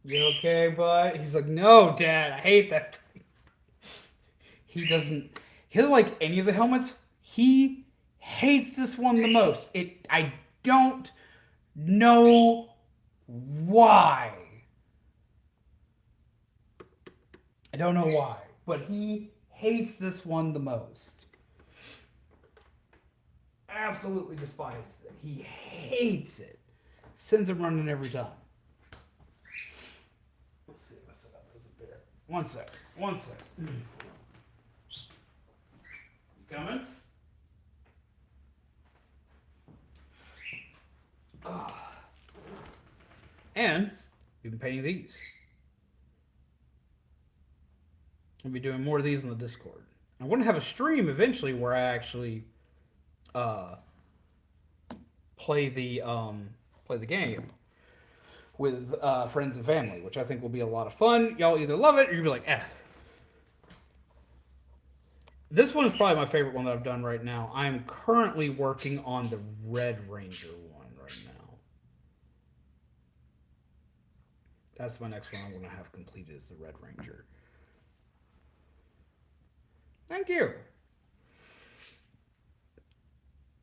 You okay, bud? He's like, no, Dad, I hate that. He doesn't like any of the helmets. He hates this one the most. I don't know why. I don't know why, but he hates this one the most. Absolutely despises it. He hates it. Sends him running every time. Let's see if I set up those up there. One sec. One sec. You coming? And we've been painting these. We'll be doing more of these on the Discord. I want to have a stream eventually where I actually uh, play the game with friends and family, which I think will be a lot of fun. Y'all either love it or you'll be like, eh. This one is probably my favorite one that I've done right now. I'm currently working on the Red Ranger one right now. That's my next one I want to have completed is the Red Ranger. Thank you.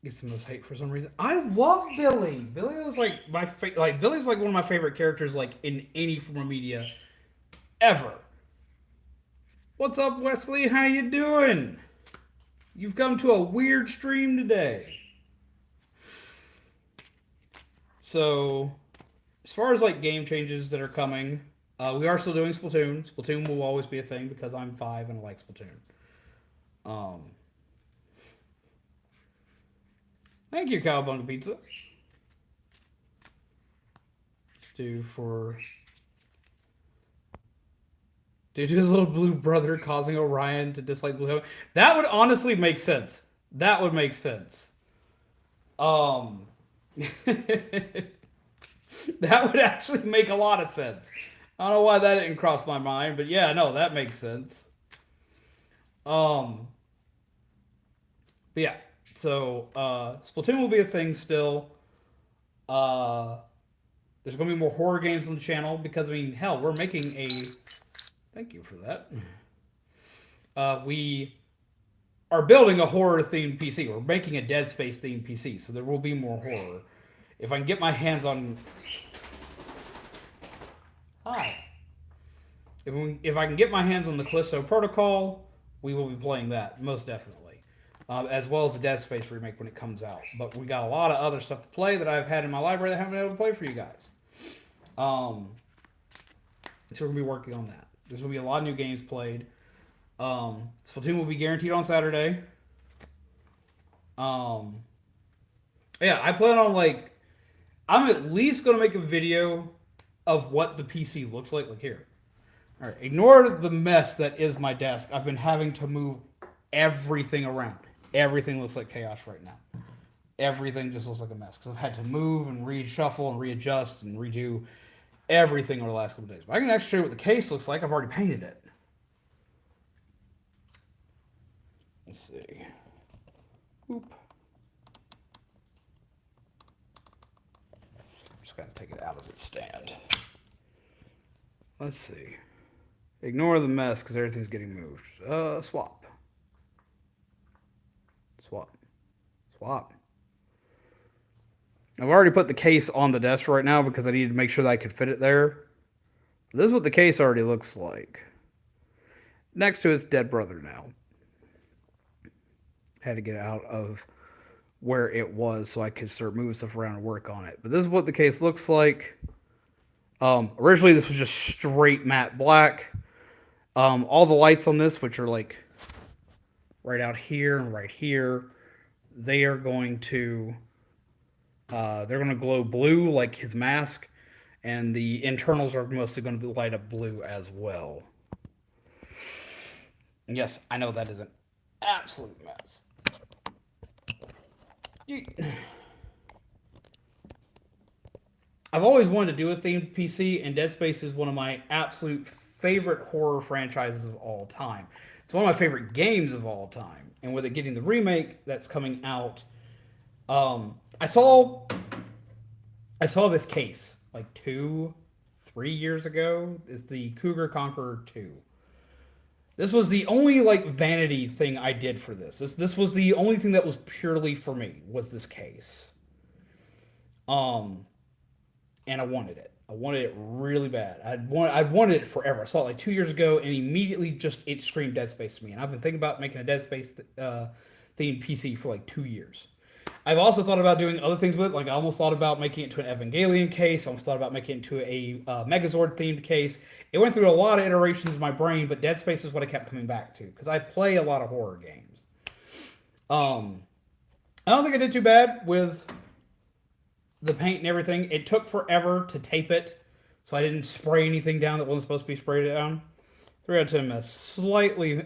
Gets the most hate for some reason. I love Billy. Billy was like my Billy's like one of my favorite characters like in any form of media ever. What's up, Wesley? How you doing? You've come to a weird stream today. So, as far as like game changes that are coming, we are still doing Splatoon. Splatoon will always be a thing because I'm 5 and I like Splatoon. Thank you, Cowabunga Pizza. Due to his little blue brother causing Orion to dislike Blue Heaven. That would honestly make sense. That would make sense. That would actually make a lot of sense. I don't know why that didn't cross my mind, but yeah, no, that makes sense. But yeah, so Splatoon will be a thing still. There's gonna be more horror games on the channel because I mean, hell, we're making a. Thank you for that. We are building a horror-themed PC. We're making a Dead Space-themed PC, so there will be more horror. If I can get my hands on... Hi. If I can get my hands on the Callisto Protocol, we will be playing that, most definitely. As well as the Dead Space remake when it comes out. But we got a lot of other stuff to play that I've had in my library that I haven't been able to play for you guys. So we're going to be working on that. There's going to be a lot of new games played. Splatoon will be guaranteed on Saturday. Yeah, I plan on like... I'm at least going to make a video of what the PC looks like here. All right, ignore the mess that is my desk. I've been having to move everything around. Everything looks like chaos right now. Everything just looks like a mess because I've had to move and reshuffle and readjust and redo everything over the last couple days. But I can actually show you what the case looks like. I've already painted it. Let's see. Oop. I'm just going to take it out of its stand. Let's see. Ignore the mess because everything's getting moved. Swap. Swap. Swap. I've already put the case on the desk right now because I needed to make sure that I could fit it there. This is what the case already looks like. Next to its dead brother now. Had to get out of where it was so I could start moving stuff around and work on it. But this is what the case looks like. Originally, this was just straight matte black. All the lights on this, which are like right out here and right here, they are going to they're going to glow blue like his mask, and the internals are mostly going to light up blue as well. And yes, I know that is an absolute mess. I've always wanted to do a themed PC, and Dead Space is one of my absolute favorite horror franchises of all time. It's one of my favorite games of all time. And with it getting the remake that's coming out, I saw this case like 2-3 years ago. It's the Cougar Conqueror 2. This was the only like vanity thing I did for this. This was the only thing that was purely for me was this case. And I wanted it. I wanted it really bad. I'd wanted it forever. I saw it like 2 years ago, and immediately just it screamed Dead Space to me. And I've been thinking about making a Dead Space themed PC for like 2 years. I've also thought about doing other things with it. Like I almost thought about making it to an Evangelion case. I almost thought about making it to a Megazord themed case. It went through a lot of iterations in my brain, but Dead Space is what I kept coming back to because I play a lot of horror games. I don't think I did too bad with the paint and everything. It took forever to tape it. So I didn't spray anything down that wasn't supposed to be sprayed down. 3 out of 10 mess. Slightly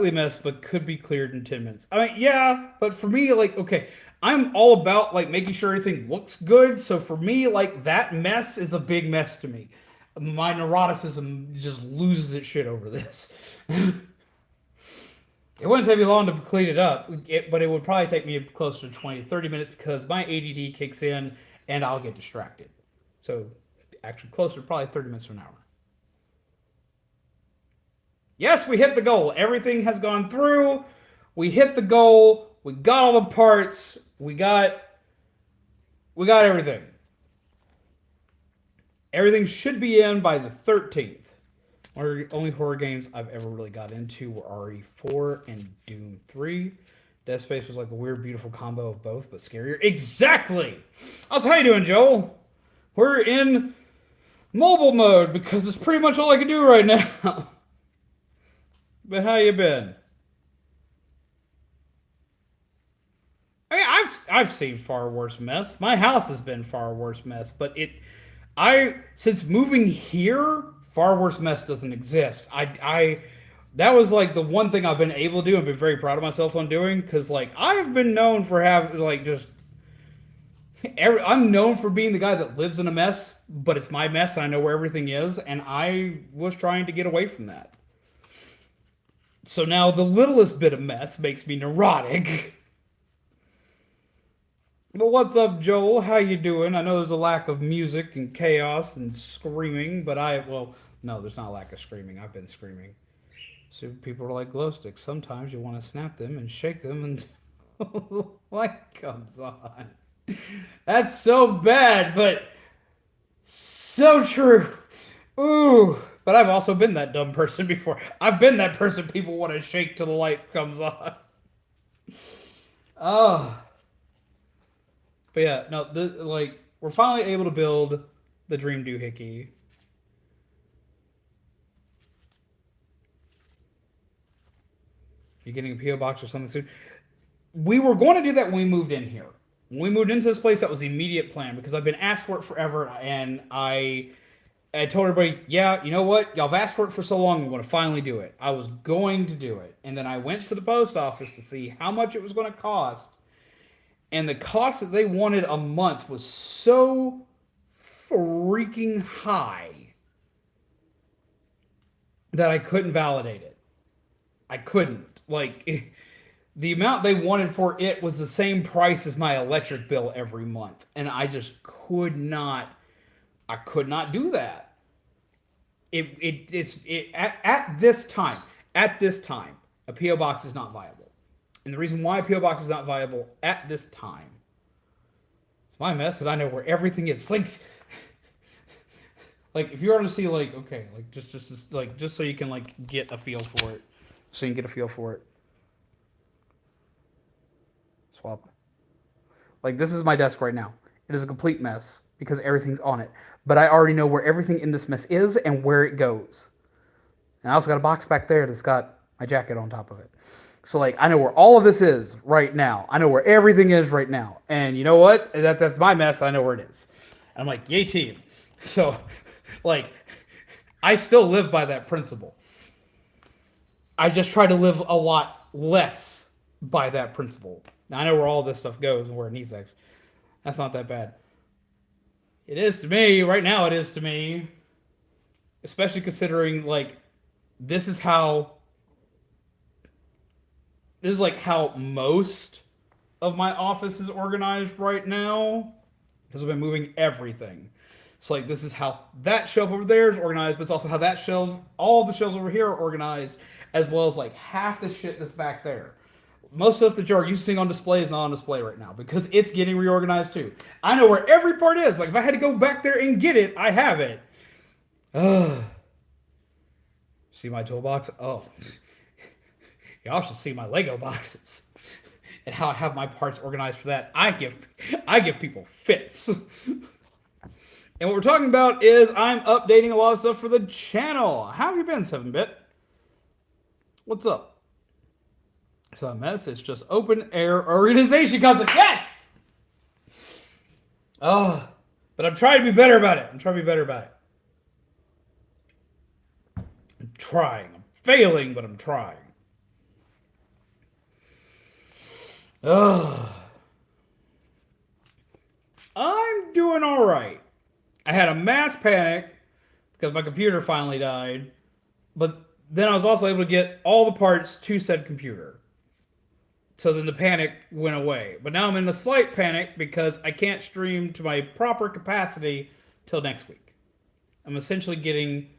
messed, but could be cleared in 10 minutes. I mean, yeah, but for me, like, okay, I'm all about like making sure everything looks good. So for me, like that mess is a big mess to me. My neuroticism just loses its shit over this. It wouldn't take me long to clean it up, but it would probably take me close to 20 to 30 minutes because my ADD kicks in and I'll get distracted. So actually closer, probably 30 minutes to an hour. Yes, we hit the goal. Everything has gone through. We hit the goal. We got all the parts. We got everything. Everything should be in by the 13th. One of the only horror games I've ever really got into were RE4 and Doom 3. Dead Space was like a weird, beautiful combo of both, but scarier. Exactly! Also, how you doing, Joel? We're in mobile mode because it's pretty much all I can do right now. But how you been? I mean, I've seen far worse mess. My house has been far worse mess, but since moving here, far worse mess doesn't exist. That was like the one thing I've been able to do and been very proud of myself on doing, because like I've been known for having like just I'm known for being the guy that lives in a mess, but it's my mess and I know where everything is, and I was trying to get away from that. So now the littlest bit of mess makes me neurotic. But what's up, Joel? How you doing? I know there's a lack of music and chaos and screaming, but no, there's not a lack of screaming. I've been screaming. So people are like glow sticks. Sometimes you want to snap them and shake them until light comes on. That's so bad, but so true. Ooh. But I've also been that dumb person before. I've been that person people want to shake till the light comes on. Oh. But yeah, no, we're finally able to build the Dream Doohickey. You're getting a P.O. box or something soon? We were going to do that when we moved in here. When we moved into this place, that was the immediate plan because I've been asked for it forever, and I told everybody, yeah, you know what? Y'all have asked for it for so long, we want to finally do it. I was going to do it. And then I went to the post office to see how much it was going to cost. And the cost that they wanted a month was so freaking high that I couldn't validate it. I couldn't. Like, the amount they wanted for it was the same price as my electric bill every month. And I just could not do that. At this time, a P.O. box is not viable. And the reason why a P.O. box is not viable at this time, it's my mess and I know where everything is. Like if you were to see okay, just so you can get a feel for it. So you can get a feel for it. Swap. Like this is my desk right now. It is a complete mess because everything's on it. But I already know where everything in this mess is and where it goes. And I also got a box back there that's got my jacket on top of it. So I know where all of this is right now. I know where everything is right now. And you know what? That's my mess. I know where it is. And I'm like, yay team. So I still live by that principle. I just try to live a lot less by that principle. Now I know where all this stuff goes and where it needs to. That's not that bad. It is to me. Right now it is to me. Especially considering this is how most of my office is organized right now. Because I've been moving everything. So this is how that shelf over there is organized, but it's also how that all the shelves over here are organized, as well as half the shit that's back there. Most stuff that you're using on display is not on display right now because it's getting reorganized too. I know where every part is. If I had to go back there and get it, I have it. See my toolbox? Oh. Y'all should see my Lego boxes and how I have my parts organized for that. I give people fits. And what we're talking about is I'm updating a lot of stuff for the channel. How have you been, 7-Bit? What's up? So it's just open air organization concept. Yes! Oh, but I'm trying to be better about it. trying. I'm failing, but I'm trying. Ugh. I'm doing all right. I had a mass panic because my computer finally died, but then I was also able to get all the parts to said computer. So then the panic went away. But now I'm in a slight panic because I can't stream to my proper capacity till next week. I'm essentially getting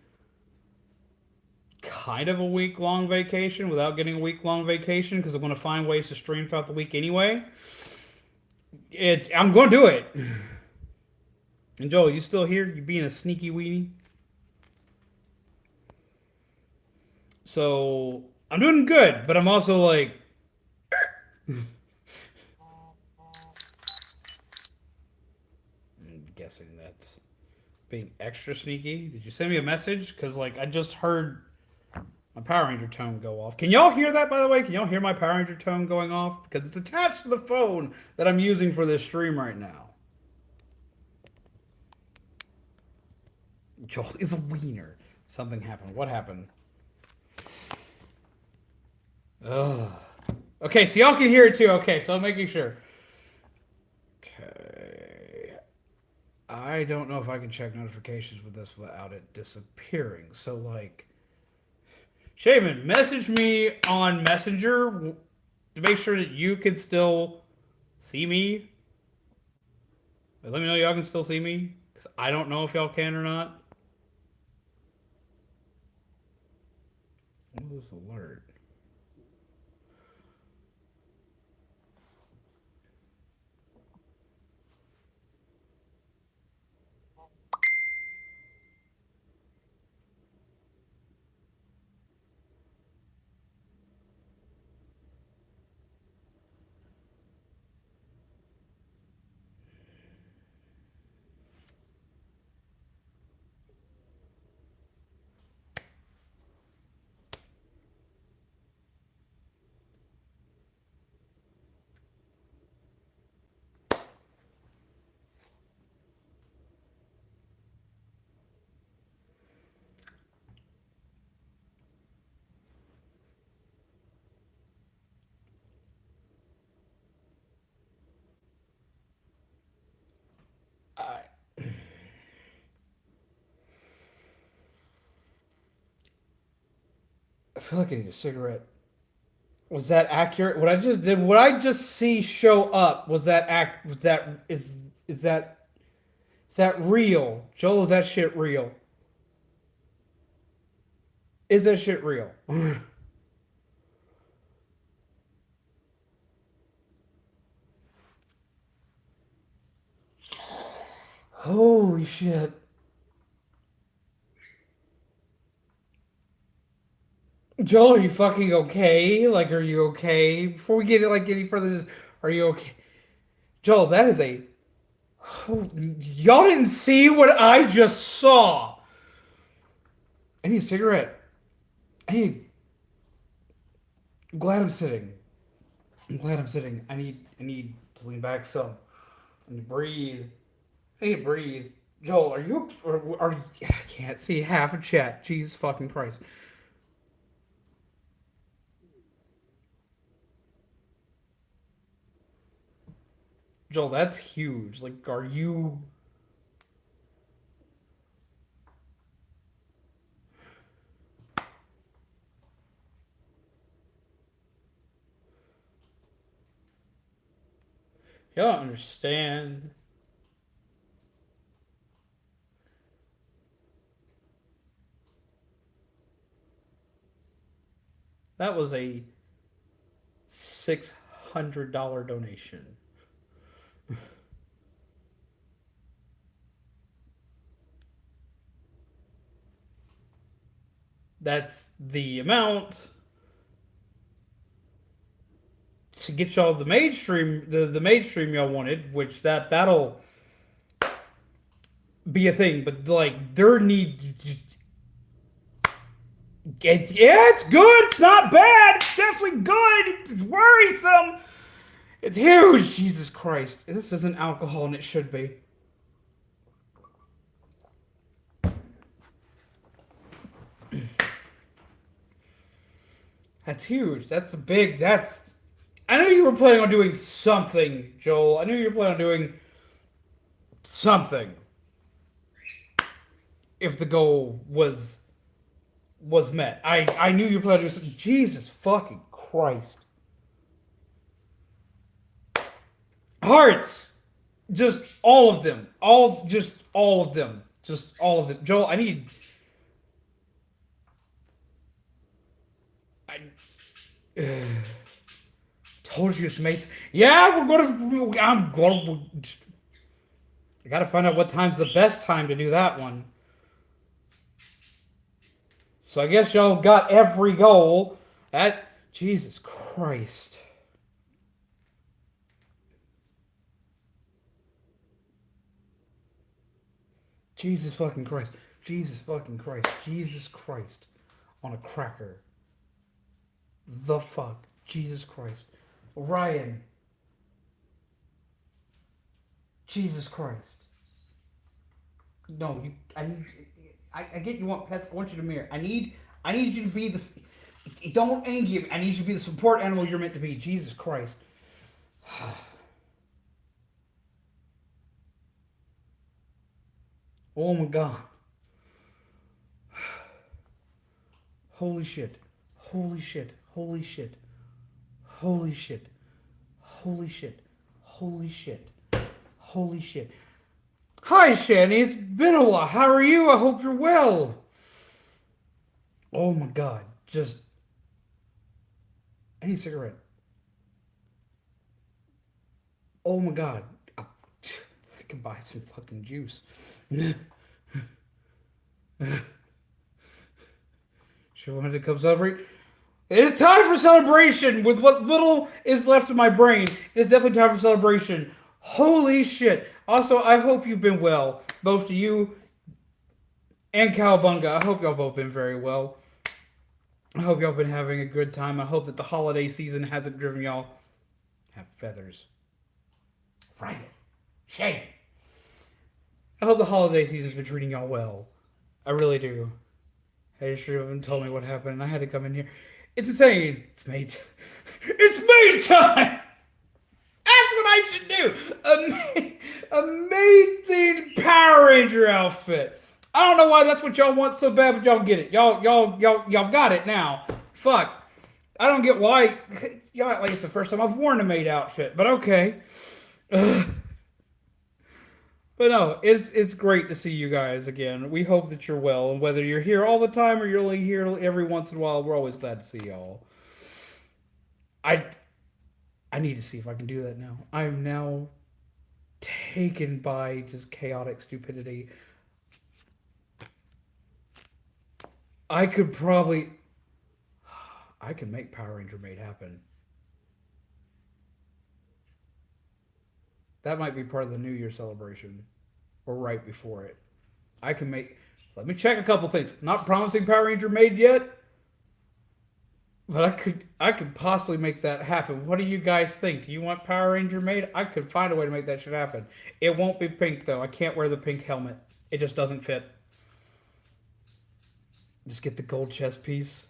kind of a week long vacation without getting a week long vacation because I'm going to find ways to stream throughout the week anyway. I'm going to do it. And Joel, you still here? You being a sneaky weenie? So I'm doing good, but I'm also like. I'm guessing that's being extra sneaky. Did you send me a message? Because like I just heard my Power Ranger tone go off. Can y'all hear that, by the way? Can y'all hear my Power Ranger tone going off? Because it's attached to the phone that I'm using for this stream right now. Joel is a wiener. Something happened. What happened? Ugh. Okay, so y'all can hear it too. Okay, so I'm making sure. Okay. I don't know if I can check notifications with this without it disappearing. So, like, Shaman, message me on Messenger to make sure that you can still see me. Let me know y'all can still see me, because I don't know if y'all can or not. What is this alert? I feel like I need a cigarette. Was that accurate? What I just did? What I just see show up? Was that act? Was that is that real? Joel, is that shit real? Is that shit real? Holy shit. Joel, are you fucking okay? Like, are you okay? Before we get like any further, are you okay? Joel, that is a. Y'all didn't see what I just saw. I need a cigarette. I need. I'm glad I'm sitting. I'm glad I'm sitting. I need to lean back some. I need to breathe. I need to breathe. Joel, are you? Or are you? I can't see half a chat. Jesus fucking Christ. Joel, that's huge. Like, are you? Y'all don't understand. That was a $600 donation. That's the amount to get y'all the mainstream, the mainstream y'all wanted, which that'll be a thing. But like, there need. It's good. It's not bad. It's definitely good. It's worrisome. It's huge. Jesus Christ. This isn't alcohol, and it should be. That's huge. That's a big. That's. I knew you were planning on doing something, Joel. I knew you were planning on doing something. If the goal was met, I knew you were planning on doing something. Jesus fucking Christ. Hearts, just all of them, just all of them, just all of them. Joel, I told you it's mate. Yeah, I'm gonna. I gotta find out what time's the best time to do that one. So I guess y'all got every goal. That Jesus Christ. Jesus fucking Christ. Jesus fucking Christ. Jesus Christ. On a cracker. The fuck. Jesus Christ. Ryan. Jesus Christ. No, I get you want pets. I want you to mirror. I need you to be the. Don't anger me. I need you to be the support animal you're meant to be. Jesus Christ. Oh my God. Holy shit. Holy shit. Holy shit. Holy shit. Holy shit. Holy shit. Holy shit. Hi, Shani. It's been a while. How are you? I hope you're well. Oh my God. Just. I need a cigarette. Oh my God. I can buy some fucking juice. Sure wanted to come celebrate. It is time for celebration with what little is left of my brain. It's definitely time for celebration. Holy shit. Also, I hope you've been well. Both to you and Cowabunga. I hope y'all both been very well. I hope y'all been having a good time. I hope that the holiday season hasn't driven y'all have feathers. Right. Shame. I hope the holiday season's been treating y'all well. I really do. Hey, Shreven told me what happened, and I had to come in here. It's insane. It's mate. It's May time! That's what I should do! A May themed Power Ranger outfit. I don't know why that's what y'all want so bad, but y'all get it. Y'all got it now. Fuck. I don't get why. Y'all act like it's the first time I've worn a maid outfit, but okay. But no, it's great to see you guys again. We hope that you're well, and whether you're here all the time or you're only here every once in a while, we're always glad to see y'all. I need to see if I can do that now. I'm now taken by just chaotic stupidity. I could make Power Ranger Maid happen. That might be part of the New Year celebration. Or right before it. Let me check a couple things. Not promising Power Ranger Maid yet. But I could possibly make that happen. What do you guys think? Do you want Power Ranger Maid? I could find a way to make that shit happen. It won't be pink though. I can't wear the pink helmet. It just doesn't fit. Just get the gold chest piece.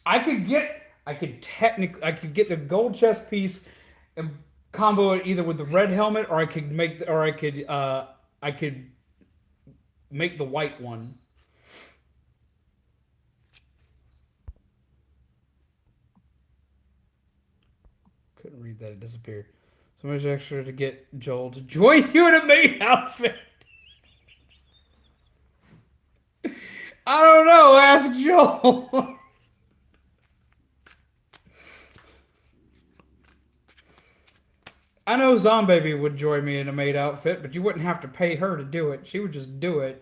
I could get the gold chest piece and combo it either with the red helmet, or I could make the white one. Couldn't read that; it disappeared. So much extra to get Joel to join you in a maid outfit. I don't know. Ask Joel. I know Zombaby would join me in a maid outfit, but you wouldn't have to pay her to do it. She would just do it.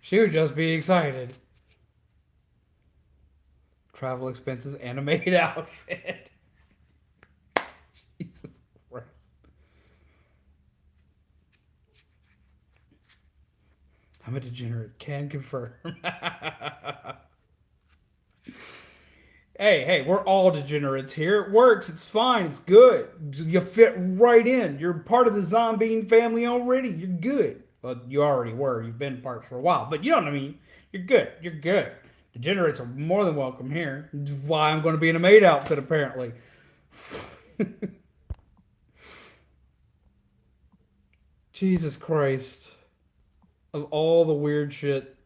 She would just be excited. Travel expenses and a maid outfit. Jesus Christ. I'm a degenerate. Can confirm. Hey, we're all degenerates here. It works. It's fine. It's good. You fit right in. You're part of the Zombie family already. You're good. Well, you already were. You've been part for a while. But you know what I mean. You're good. You're good. Degenerates are more than welcome here. Why I'm going to be in a maid outfit, apparently. Jesus Christ. Of all the weird shit.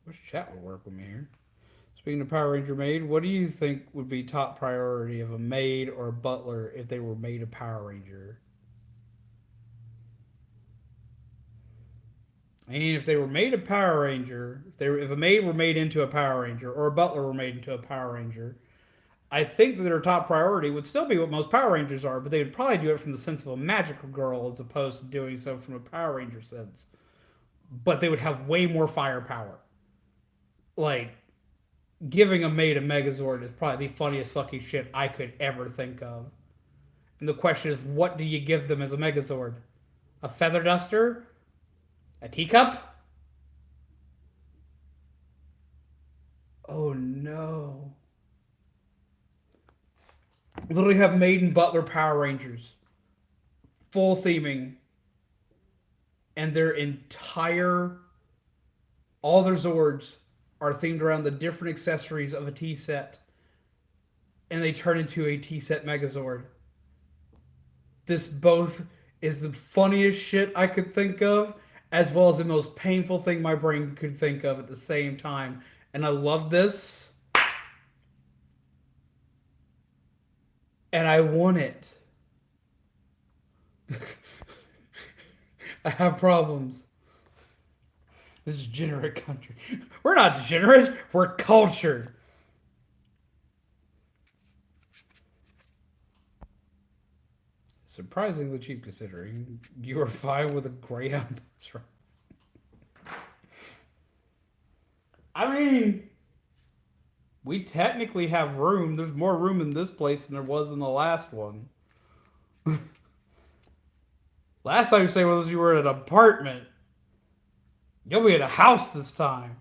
Wish chat would work with me here. Speaking of Power Ranger maid, what do you think would be top priority of a maid or a butler if they were made a Power Ranger? I mean, if they were made a Power Ranger, if a maid were made into a Power Ranger or a butler were made into a Power Ranger, I think that their top priority would still be what most Power Rangers are, but they would probably do it from the sense of a magical girl as opposed to doing so from a Power Ranger sense. But they would have way more firepower. Like, giving a maid a Megazord is probably the funniest fucking shit I could ever think of. And the question is, what do you give them as a Megazord? A feather duster? A teacup? Oh no. Literally have maid and butler Power Rangers. Full theming. And all their Zords are themed around the different accessories of a tea set. And they turn into a tea set Megazord. This both is the funniest shit I could think of, as well as the most painful thing my brain could think of at the same time. And I love this. And I want it. I have problems. This is degenerate country. We're not degenerate. We're cultured. Surprisingly cheap considering you are fine with a Greyhound. I mean, we technically have room. There's more room in this place than there was in the last one. Last time you say was you were at an apartment. You'll be at a house this time.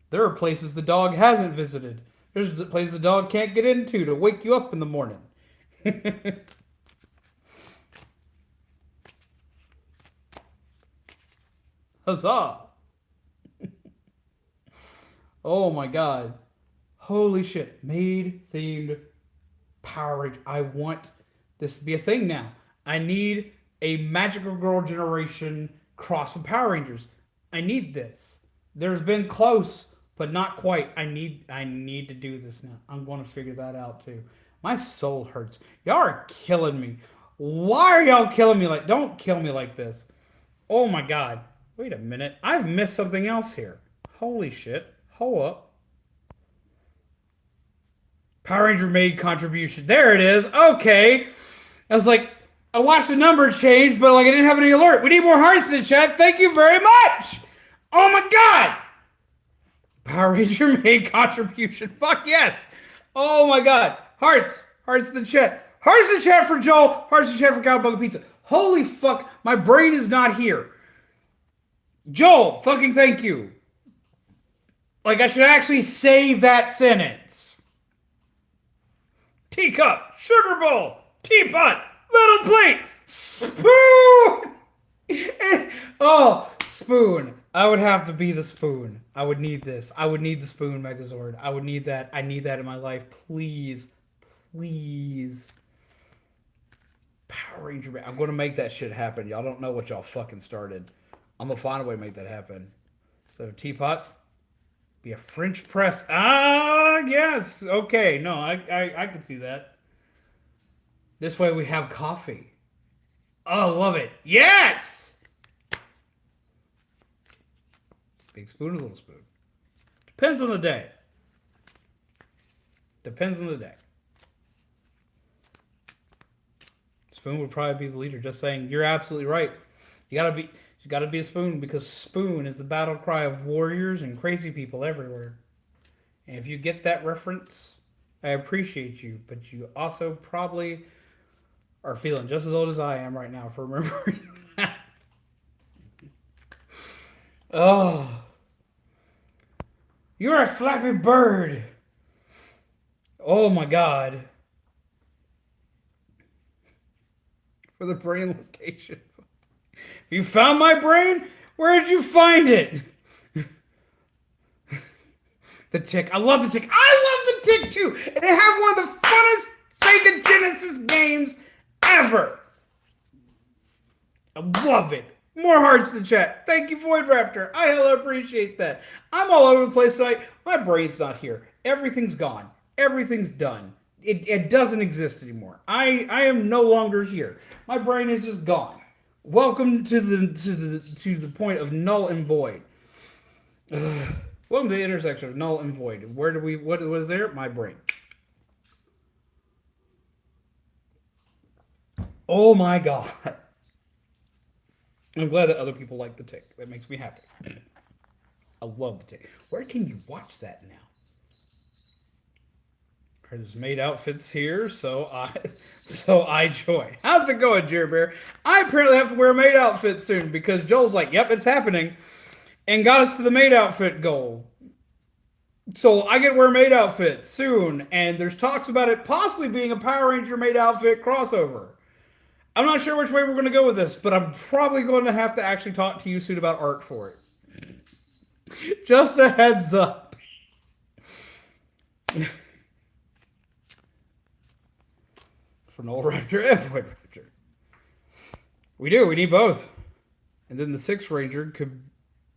There are places the dog hasn't visited. There's places the dog can't get into to wake you up in the morning. Huzzah! Oh my god. Holy shit. Maid themed Power Ranger. I want this to be a thing now. I need a Magical Girl generation cross with Power Rangers. I need this. There's been close, but not quite. I need to do this now. I'm going to figure that out too. My soul hurts. Y'all are killing me. Why are y'all killing me like? Don't kill me like this. Oh my god. Wait a minute. I've missed something else here. Holy shit. Hold up. Power Ranger made contribution. There it is. Okay. I was like, I watched the number change, but like I didn't have any alert. We need more hearts in the chat. Thank you very much. Oh my god. Power Ranger made contribution. Fuck yes. Oh my god. Hearts. Hearts in the chat. Hearts in the chat for Joel. Hearts in the chat for Cowabunga Pizza. Holy fuck. My brain is not here. Joel, fucking thank you. Like I should actually say that sentence. Teacup, sugar bowl, teapot, little plate, spoon. Oh, spoon. I would have to be the spoon. I would need this. I would need the spoon Megazord. I would need that. I need that in my life. Please. Please. Power Ranger. I'm going to make that shit happen. Y'all don't know what y'all fucking started. I'm going to find a way to make that happen. So a teapot. Be a French press. Ah, yes. Okay. No, I can see that. This way we have coffee. Oh, love it. Yes! Big spoon or little spoon? Depends on the day. Depends on the day. Spoon would probably be the leader. Just saying, you're absolutely right. You gotta be a spoon because spoon is the battle cry of warriors and crazy people everywhere. And if you get that reference, I appreciate you. But you also probably are feeling just as old as I am right now for remembering that. Oh. You're a flappy bird. Oh my god. For the brain location. You found my brain? Where did you find it? The Tick. I love the Tick. I love the Tick too. And they have one of the funnest Sega Genesis games ever. I love it. More hearts in the chat. Thank you, Void Raptor. I hella appreciate that. I'm all over the place tonight. My brain's not here. Everything's gone. Everything's done. It doesn't exist anymore. I am no longer here. My brain is just gone. Welcome to the point of null and void. Welcome to the intersection of null and void. What was there? My brain. Oh my god. I'm glad that other people like the Tick. That makes me happy. I love the Tick. Where can you watch that now? There's maid outfits here, so I join. How's it going, Jerry Bear? I apparently have to wear a maid outfit soon because Joel's like, yep, it's happening, and got us to the maid outfit goal. So I get to wear a maid outfit soon, and there's talks about it possibly being a Power Ranger maid outfit crossover. I'm not sure which way we're going to go with this, but I'm probably going to have to actually talk to you soon about art for it. Just a heads up. For Null Raptor and Void Raptor. We need both. And then the Sixth Ranger could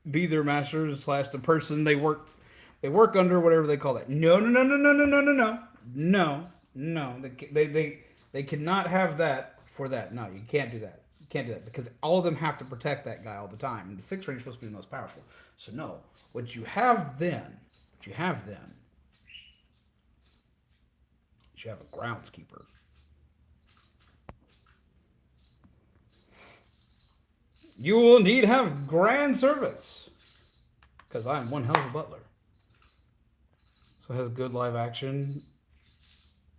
be their master / the person they work under, whatever they call that. No. They cannot have that for that. No, you can't do that. You can't do that because all of them have to protect that guy all the time. And the Sixth Ranger is supposed to be the most powerful. So no, what you have then, you have a groundskeeper. You will indeed have grand service. Because I'm one hell of a butler. So it has good live action.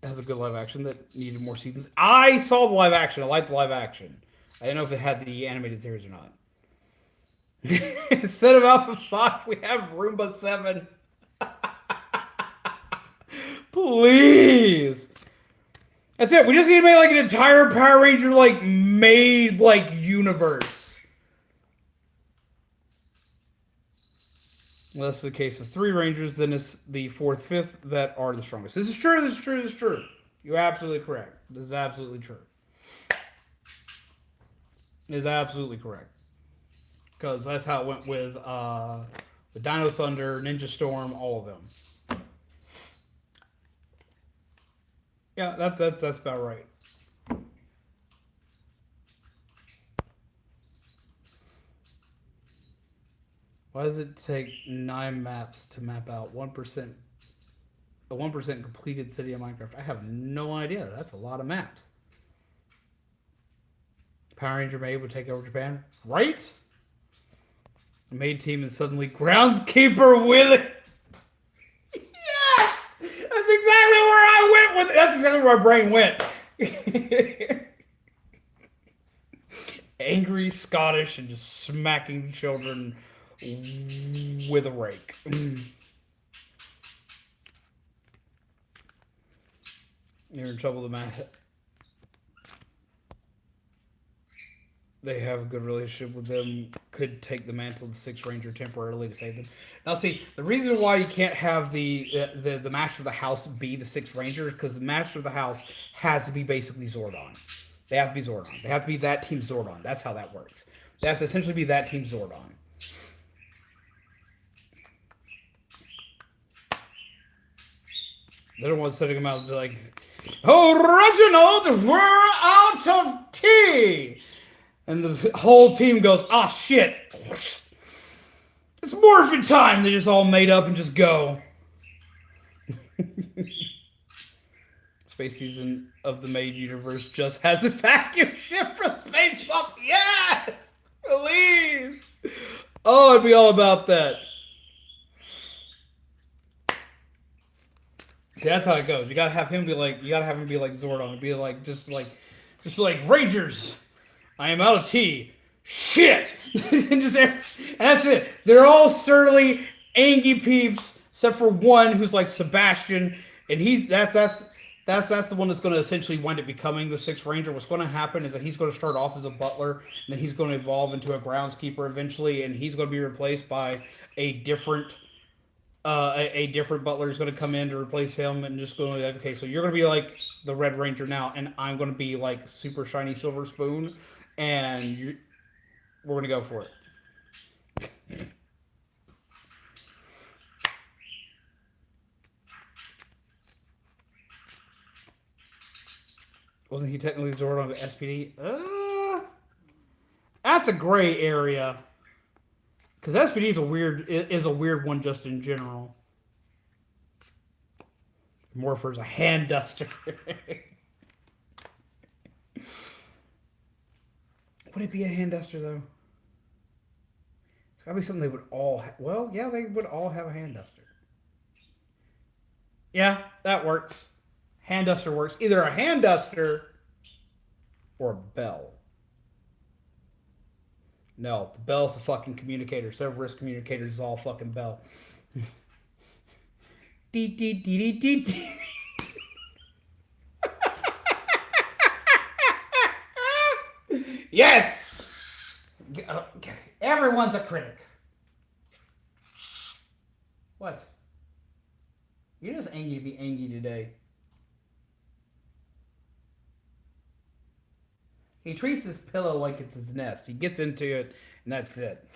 It has a good live action that needed more seasons. I saw the live action. I liked the live action. I didn't know if it had the animated series or not. Instead of Alpha 5, we have Roomba 7. Please. That's it. We just need to make like an entire Power Ranger made universe. Well, that's the case of 3 Rangers, then it's the 4th, 5th that are the strongest. This is true. You're absolutely correct. This is absolutely true. It is absolutely correct. Because that's how it went with Dino Thunder, Ninja Storm, all of them. Yeah, that's about right. Why does it take 9 maps to map out 1%? A 1% completed city in Minecraft. I have no idea. That's a lot of maps. Power Ranger Maid would take over Japan, right? The Maid team and suddenly Groundskeeper Willie. Yes, that's exactly where I went with it. That's exactly where my brain went. Angry, Scottish, and just smacking children with a rake. You're in trouble, the man. They have a good relationship with them. Could take the mantle of the Sixth Ranger temporarily to save them. Now, see, the reason why you can't have the Master of the House be the Sixth Ranger is because the Master of the House has to be basically Zordon. They have to be Zordon. They have to be that team Zordon. That's how that works. They have to essentially be that team Zordon. They're the ones setting them out like, "Oh, Reginald, we're out of tea!" And the whole team goes, "Ah, shit. It's morphin' time." They just all made up and just go. Space season of the Maid universe just has a vacuum shift from Spaceballs. Yes! Please! Oh, I'd be all about that. See, that's how it goes. You gotta have him be like Zordon. Be like, just be like, "Rangers, I am out of tea." Shit! and that's it. They're all surly, angry peeps, except for one who's like Sebastian, and that's That's the one that's going to essentially wind up becoming the Sixth Ranger. What's going to happen is that he's going to start off as a butler, and then he's going to evolve into a groundskeeper eventually, and he's going to be replaced by a different a different butler is going to come in to replace him, and just going to be like, okay, so you're going to be like the Red Ranger now, and I'm going to be like super shiny silver spoon, and we're going to go for it. Wasn't he technically Zordon to SPD? That's a gray area. Because SPD is a weird one just in general. Morpher's a hand duster. Would it be a hand duster though? It's gotta be something they would all have. Well, yeah, they would all have a hand duster. Yeah, that works. Hand duster works. Either a hand duster or a bell. No, the bell's the fucking communicator. Cerberus communicator is all fucking bell. Dee dee dee dee dee dee. Yes! Everyone's a critic. What? You're just angry to be angry today. He treats his pillow like it's his nest. He gets into it, and that's it.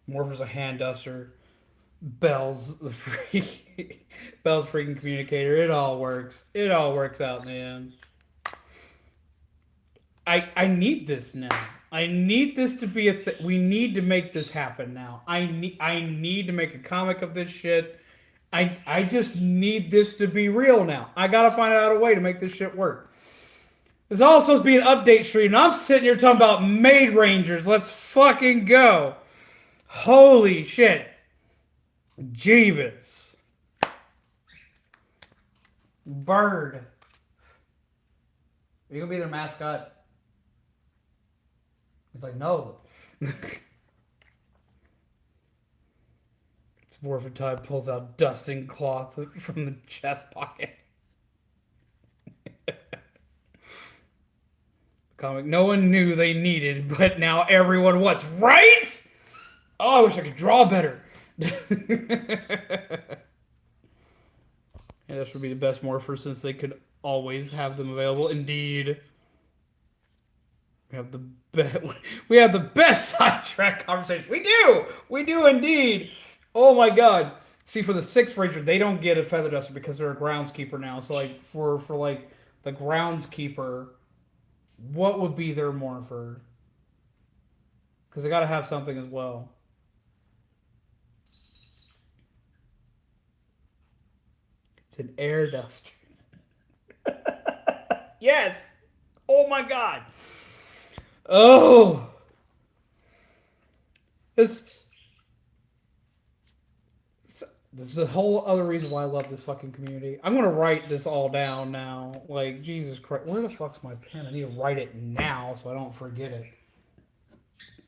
Morpher's a hand duster. Bell's freaking communicator. It all works. It all works out in the end. I need this now. I need this to be a thing. We need to make this happen now. I need to make a comic of this shit. I just need this to be real now. I gotta find out a way to make this shit work. It's all supposed to be an update stream, and I'm sitting here talking about Maid Rangers. Let's fucking go. Holy shit. Jeebus. Bird. Are you gonna be their mascot? He's like, no. It's Morphin Time pulls out dusting cloth from the chest pocket. Comic no one knew they needed, but now everyone wants, right? Oh, I wish I could draw better. Yeah, this would be the best Morpher since they could always have them available. Indeed. We have the best sidetrack conversation. We do indeed. Oh my god. See, for the Sixth Ranger, they don't get a feather duster because they're a groundskeeper now. So like for like the groundskeeper, what would be their Morpher? Because they gotta have something as well. It's an air duster. Yes. Oh my god. Oh. This is a whole other reason why I love this fucking community. I'm gonna write this all down now. Like, Jesus Christ. Where the fuck's my pen? I need to write it now so I don't forget it.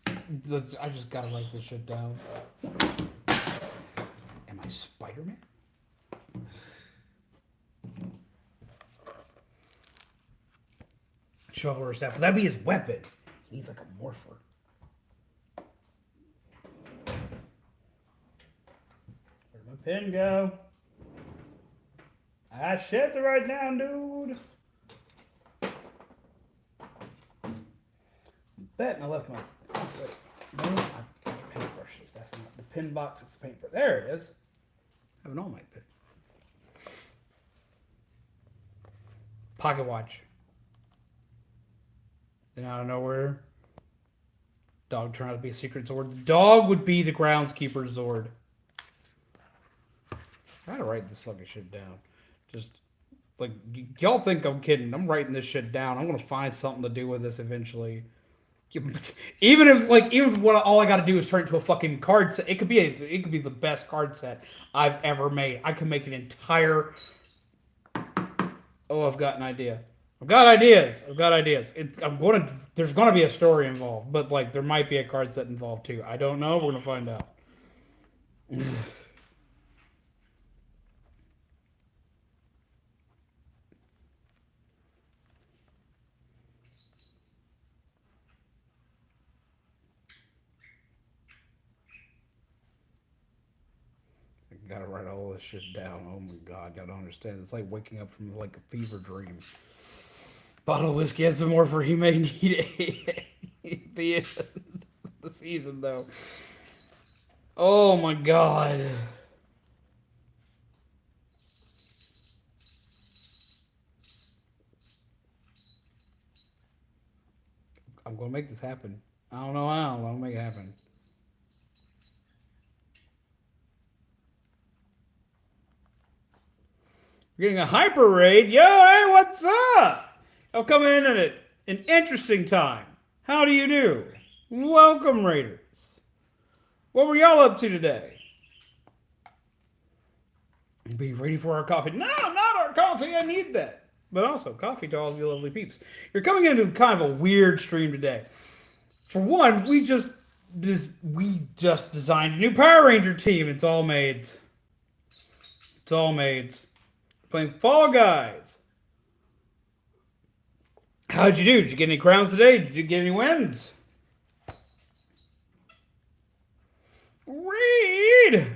I just gotta write this shit down. Am I Spider-Man? Shovel or staff. That'd be his weapon. He needs like a Morpher. Where'd my pen go? I shit to write down, dude. Bet I left my. Wait, no, that's paintbrushes. That's not the pen box. It's the paintbrush. There it is. I have an all my pen. Pocket watch. Then out of nowhere, dog turned out to be a secret Zord. The dog would be the groundskeeper Zord. I gotta write this fucking shit down. Just like y'all think I'm kidding. I'm writing this shit down. I'm gonna find something to do with this eventually. Even if what all I gotta do is turn it into a fucking card set. It could be the best card set I've ever made. I can make an entire. Oh, I've got an idea. I've got ideas. There's gonna be a story involved, but like there might be a card set involved too. I don't know. We're gonna find out. gotta write all this shit down. Oh my god, y'all don't understand. It's like waking up from like a fever dream. Bottle of whiskey has some more for he may need at the end of the season, though. Oh my god. I'm gonna make this happen. I don't know how, but I'm gonna make it happen. You're getting a hyper raid. Yo, hey, what's up? I'll come in at an interesting time. How do you do? Welcome, Raiders. What were y'all up to today? Be ready for our coffee. No, not our coffee. I need that. But also, coffee to all of you lovely peeps. You're coming into kind of a weird stream today. For one, we just designed a new Power Ranger team. It's all maids. It's all maids. Playing Fall Guys. How'd you do? Did you get any crowns today? Did you get any wins? Read!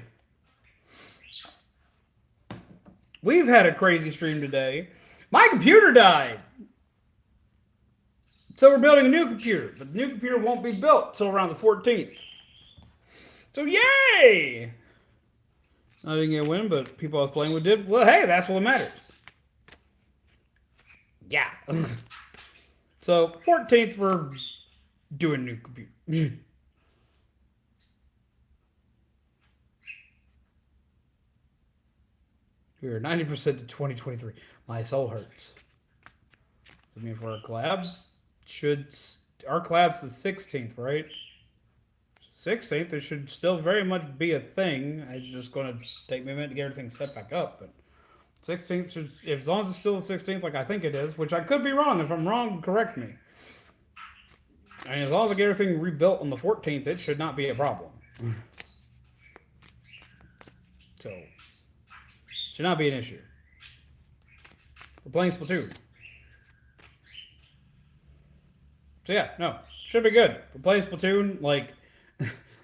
We've had a crazy stream today. My computer died. So we're building a new computer. But the new computer won't be built till around the 14th. So yay! I didn't get a win, but people I was playing with did. Well, hey, that's what matters. Yeah. So 14th, we're doing new computer. We're 90% to 2023. My soul hurts. Does it mean for our collab? Our collab's the 16th, right? 16th, it should still very much be a thing. It's just going to take me a minute to get everything set back up. But 16th should, as long as it's still the 16th, like I think it is, which I could be wrong. If I'm wrong, correct me. And as long as I get everything rebuilt on the 14th, it should not be a problem. So, should not be an issue. We're playing Splatoon. So yeah, no, should be good. We're playing Splatoon, like,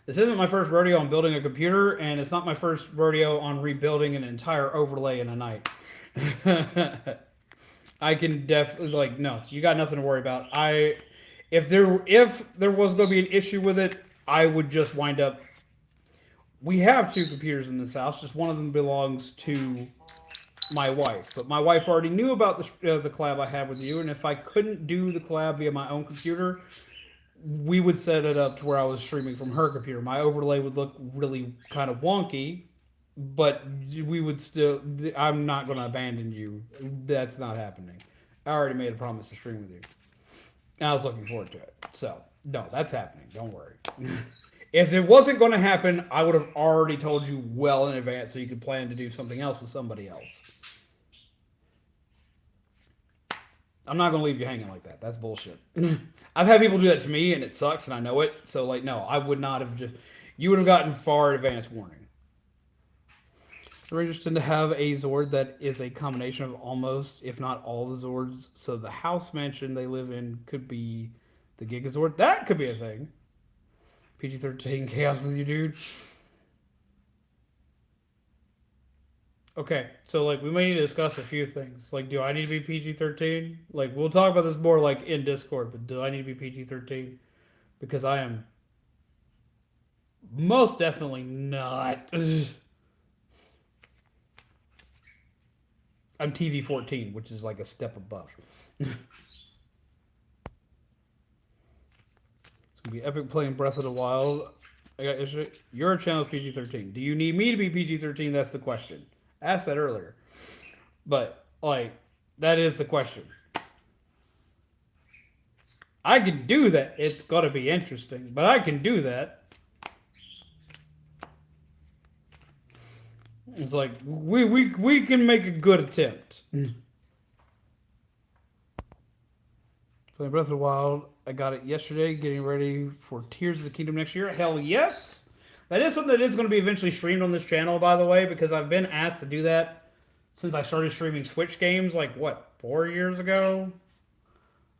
this isn't my first rodeo on building a computer, and it's not my first rodeo on rebuilding an entire overlay in a night. I can definitely, like, no, you got nothing to worry about. If there was going to be an issue with it, I would just wind up. We have two computers in this house. Just one of them belongs to my wife. But my wife already knew about the collab I had with you, and if I couldn't do the collab via my own computer, we would set it up to where I was streaming from her computer. My overlay would look really kind of wonky, but we would still. I'm not going to abandon you. That's not happening. I already made a promise to stream with you. And I was looking forward to it. So, no, that's happening. Don't worry. If it wasn't going to happen, I would have already told you well in advance so you could plan to do something else with somebody else. I'm not going to leave you hanging like that. That's bullshit. I've had people do that to me, and it sucks, and I know it. So, like, no, I would not have just... You would have gotten far advance warning. The Rangers tend to have a Zord that is a combination of almost, if not all, the Zords. So the house mansion they live in could be the Gigazord. That could be a thing. PG-13 chaos with you, dude. Okay, so, like, we may need to discuss a few things. Like, do I need to be PG-13? Like, we'll talk about this more, like, in Discord, but do I need to be PG-13? Because I am most definitely not. I'm TV-14, which is, like, a step above. It's going to be epic playing Breath of the Wild. I got issue. Your channel is PG-13. Do you need me to be PG-13? That's the question. I asked that earlier. But, like, that is the question. I can do that. It's got to be interesting. But I can do that. It's like, we can make a good attempt. Playing Breath of the Wild. I got it yesterday, getting ready for Tears of the Kingdom next year. Hell yes! That is something that is going to be eventually streamed on this channel, by the way, because I've been asked to do that since I started streaming Switch games, like, what, 4 years ago?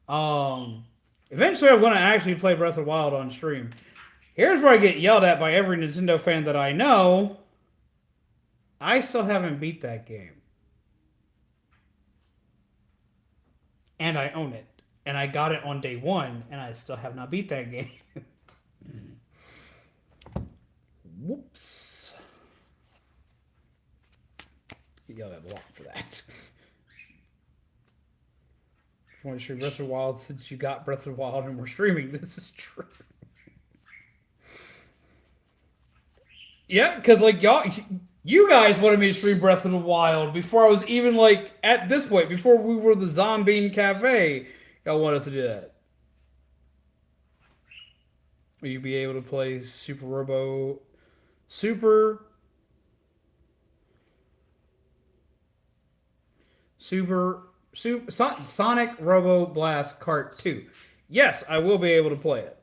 Eventually I'm going to actually play Breath of the Wild on stream. Here's where I get yelled at by every Nintendo fan that I know. I still haven't beat that game. And I own it. And I got it on day one, and I still have not beat that game. Whoops. You got a lot for that. If you want to stream Breath of the Wild, since you got Breath of the Wild and we're streaming, this is true. Yeah, because like you guys wanted me to stream Breath of the Wild before I was even like at this point, before we were the Zombie Cafe. Y'all want us to do that. Will you be able to play Super Sonic Robo Blast Kart 2? Yes, I will be able to play it.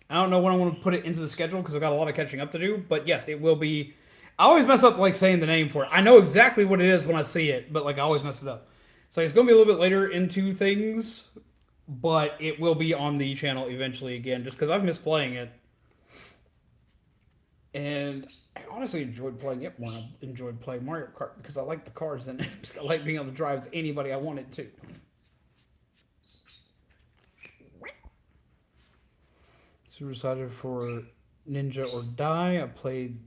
I don't know when I want to put it into the schedule because I've got a lot of catching up to do, but yes, it will be. I always mess up like saying the name for it. I know exactly what it is when I see it, but like I always mess it up. So it's going to be a little bit later into things, but it will be on the channel eventually again, just because I've missed playing it. And I honestly enjoyed playing it more. I enjoyed playing Mario Kart because I like the cars in it. I like being able to drive to anybody I wanted to. Super excited for Ninja or Die. I played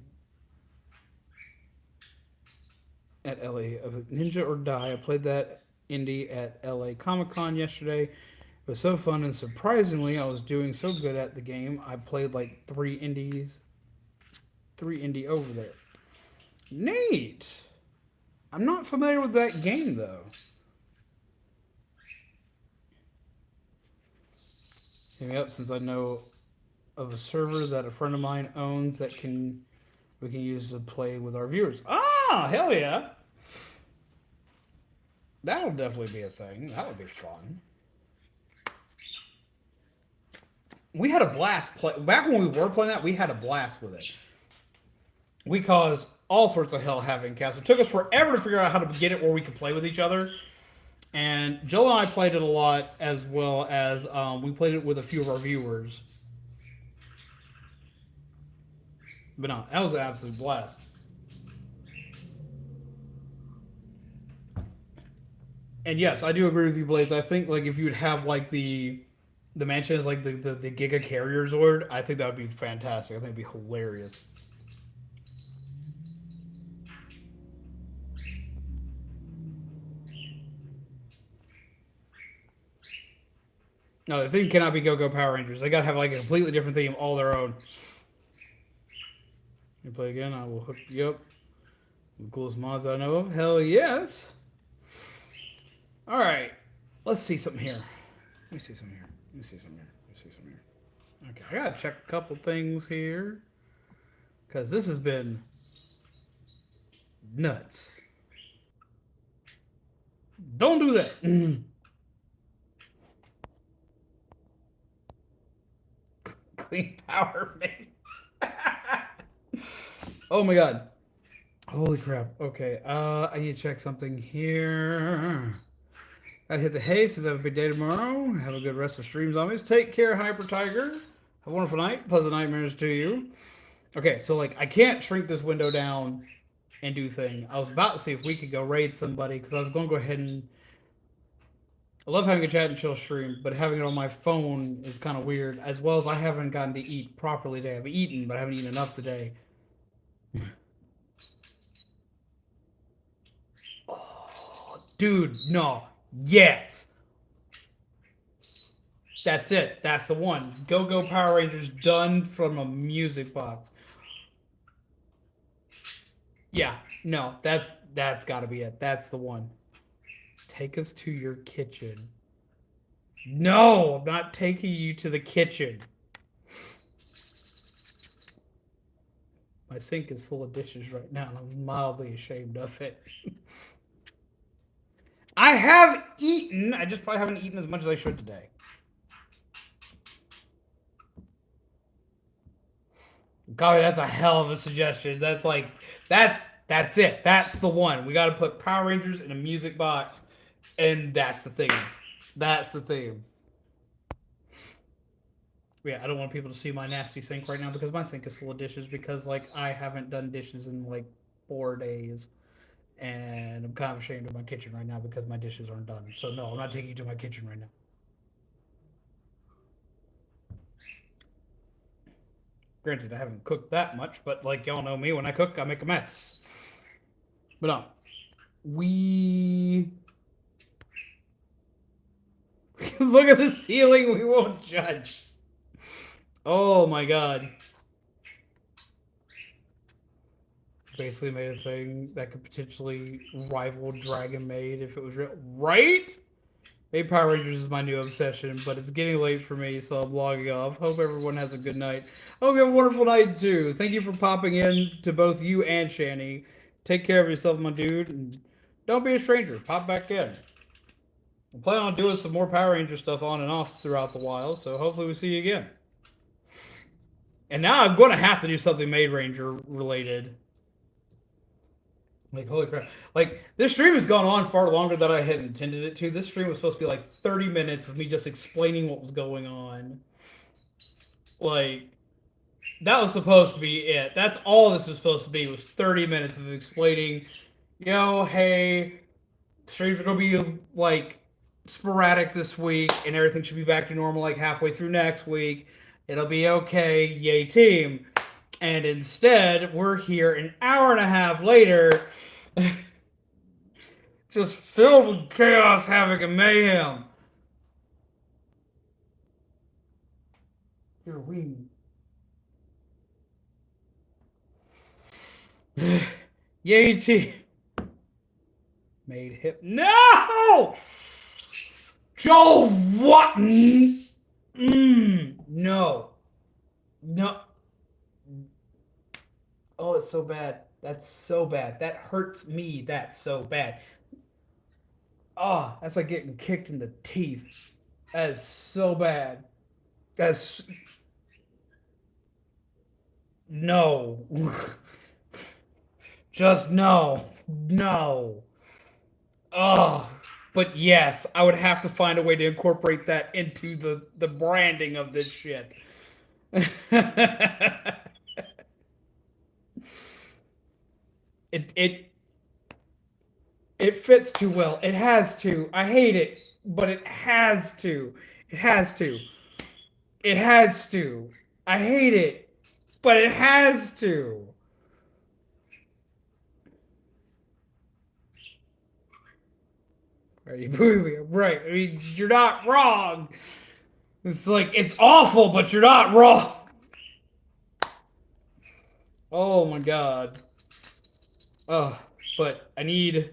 at LA. Ninja or Die. I played that indie at LA Comic Con yesterday. It was so fun, and surprisingly, I was doing so good at the game. I played like 3 indie over there. Neat. I'm not familiar with that game though. Hit me up since I know of a server that a friend of mine owns that we can use to play with our viewers. Ah, hell yeah. That'll definitely be a thing. That would be fun. We had a blast back when we were playing that. We had a blast with it. We caused all sorts of hell having cast. It took us forever to figure out how to get it where we could play with each other. And Joel and I played it a lot, as well as we played it with a few of our viewers. But no, that was an absolute blast. And yes, I do agree with you, Blaze. I think like if you would have like the mansion is like the Giga Carrier Zord, I think that would be fantastic. I think it'd be hilarious. No, the theme cannot be Go-Go Power Rangers. They gotta have like a completely different theme, all their own. You play again, I will hook you up. The coolest mods I know of. Hell yes. Alright. Let's see something here. Let me see something here. Okay, I gotta check a couple things here. Because this has been nuts. Don't do that. Clean power, man. Oh my god. Holy crap. Okay, I need to check something here. Gotta hit the hay. Says have a big day tomorrow. Have a good rest of stream, zombies. Take care, Hyper Tiger. Have a wonderful night. Pleasant nightmares to you. Okay, so like I can't shrink this window down and do thing. I was about to see if we could go raid somebody because I was going to go ahead and. I love having a chat and chill stream, but having it on my phone is kind of weird. As well as I haven't gotten to eat properly today. I've eaten, but I haven't eaten enough today. Oh, dude, no. Yes. That's it. That's the one. Go-Go Power Rangers done from a music box. Yeah, no, that's got to be it. That's the one. Take us to your kitchen. No, I'm not taking you to the kitchen. My sink is full of dishes right now, and I'm mildly ashamed of it. I have eaten. I just probably haven't eaten as much as I should today. God, that's a hell of a suggestion. That's like, that's it. That's the one. We got to put Power Rangers in a music box, and that's the theme. That's the theme. Yeah, I don't want people to see my nasty sink right now because my sink is full of dishes because like I haven't done dishes in like 4 days. And I'm kind of ashamed of my kitchen right now because my dishes aren't done. So no, I'm not taking you to my kitchen right now. Granted, I haven't cooked that much, but like y'all know me, when I cook, I make a mess. But no, we look at the ceiling. We won't judge. Oh my god! Basically made a thing that could potentially rival Dragon Maid if it was real, right? Maybe Power Rangers is my new obsession, but it's getting late for me, so I'm logging off. Hope everyone has a good night. Hope you have a wonderful night too. Thank you for popping in to both you and Shani. Take care of yourself, my dude, and don't be a stranger. Pop back in. I'm planning on doing some more Power Ranger stuff on and off throughout the while, so hopefully we see you again. And now I'm going to have to do something Maid Ranger related. Like, holy crap. Like, this stream has gone on far longer than I had intended it to. This stream was supposed to be like 30 minutes of me just explaining what was going on. Like, that was supposed to be it. That's all this was supposed to be, was 30 minutes of explaining, yo, hey, streams are going to be, like, sporadic this week, and everything should be back to normal, like, halfway through next week. It'll be okay. Yay, team. And instead, we're here an hour and a half later, just filled with chaos, havoc, and mayhem. You're weed. Yay, team. Made hip. No! Joe, what? No. No. Oh, it's so bad. That's so bad. That hurts me. That's so bad. Oh, that's like getting kicked in the teeth. That is so bad. That's no. Just no. No. Oh. But yes, I would have to find a way to incorporate that into the branding of this shit. it fits too well. It has to. I hate it, but it has to. It has to. It has to. I hate it, but it has to. Right. I mean, you're not wrong. It's like, it's awful, but you're not wrong. Oh my god. But I need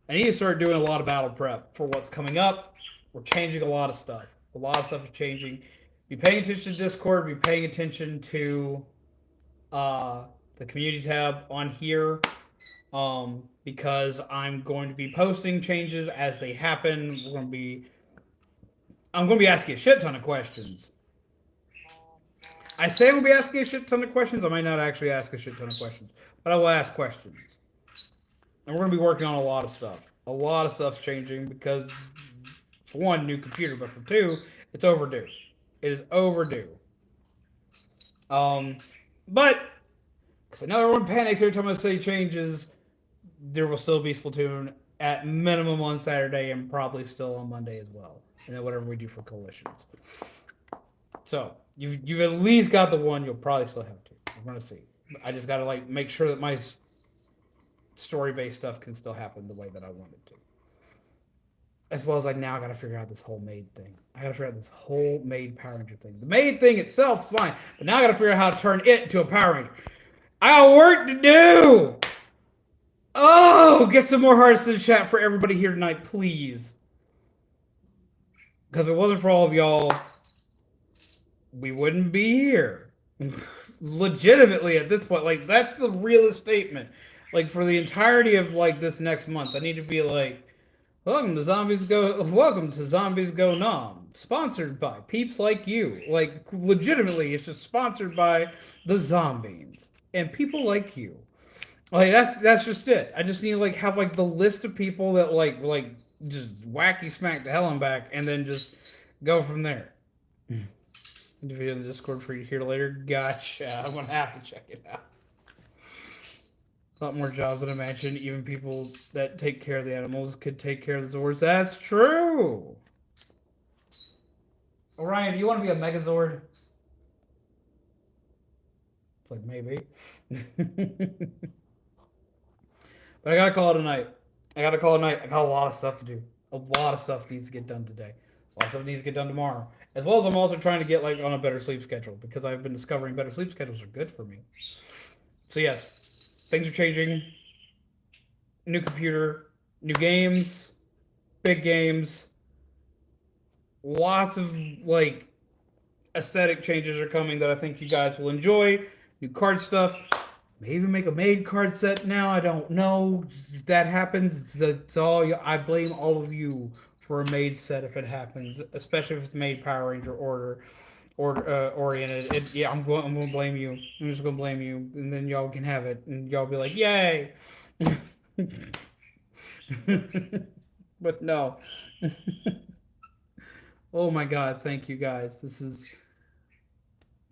to start doing a lot of battle prep for what's coming up. We're changing a lot of stuff. A lot of stuff is changing. Be paying attention to Discord. Be paying attention to the community tab on here. Because I'm going to be posting changes as they happen. I'm going to be asking a shit ton of questions. I say I'm going to be asking a shit ton of questions. I might not actually ask a shit ton of questions, but I will ask questions. And we're going to be working on a lot of stuff. A lot of stuff's changing because, for one, new computer, but for two, it's overdue. It is overdue. But because I know everyone panics every time I say changes, there will still be Splatoon at minimum on Saturday and probably still on Monday as well. And then whatever we do for coalitions. So you've at least got the one. You'll probably still have two. We're gonna see. I just gotta like make sure that my story-based stuff can still happen the way that I want it to. As well as like now I gotta figure out this whole maid thing. I gotta figure out this whole maid Power Ranger thing. The maid thing itself is fine, but now I gotta figure out how to turn it into a Power Ranger. I got work to do. Oh, get some more hearts in the chat for everybody here tonight, please. Because if it wasn't for all of y'all, we wouldn't be here. Legitimately at this point, like that's the realest statement. Like for the entirety of like this next month, I need to be like, welcome to Zombies Go Nom, sponsored by peeps like you. Like legitimately, it's just sponsored by the zombies and people like you. Like that's just it. I just need to like have like the list of people that like just wacky smack the hell and back, and then just go from there. The video in the Discord for you to hear later. Gotcha. I'm gonna have to check it out. A lot more jobs than I imagine. Even people that take care of the animals could take care of the Zords. That's true. Orion, do you want to be a Megazord? It's like maybe. But I gotta call it a night. I got a lot of stuff to do. A lot of stuff needs to get done today. A lot of stuff needs to get done tomorrow. As well as I'm also trying to get like on a better sleep schedule because I've been discovering better sleep schedules are good for me. So yes, things are changing. New computer, new games, big games. Lots of like aesthetic changes are coming that I think you guys will enjoy. New card stuff. May even make a made card set now. I don't know if that happens. It's all I blame all of you for a made set if it happens, especially if it's made Power Ranger oriented. Yeah, I'm going to blame you. I'm just going to blame you, and then y'all can have it, and y'all be like, yay. But no. Oh my God! Thank you guys. This is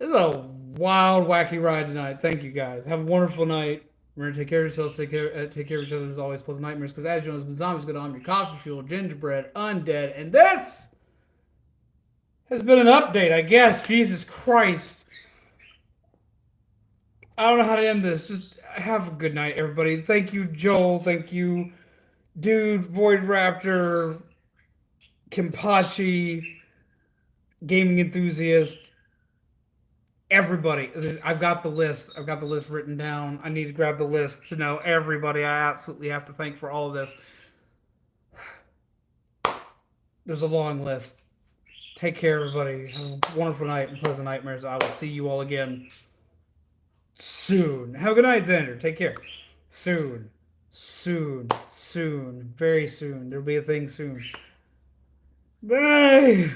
a wild, wacky ride tonight. Thank you guys. Have a wonderful night. Remember to take care of yourselves. Take care of each other. As always, pleasant nightmares. Because as you know, zombies go on your coffee fuel, gingerbread, undead, and this has been an update. I guess. Jesus Christ. I don't know how to end this. Just have a good night, everybody. Thank you, Joel. Thank you, Dude, Void Raptor, Kimpachi, Gaming Enthusiast. Everybody, I've got the list. I've got the list written down. I need to grab the list to know everybody I absolutely have to thank for all of this. There's a long list. Take care, everybody. Have a wonderful night and pleasant nightmares. I will see you all again soon. Have a good night, Xander. Take care. Soon. Very soon. There'll be a thing soon. Bye.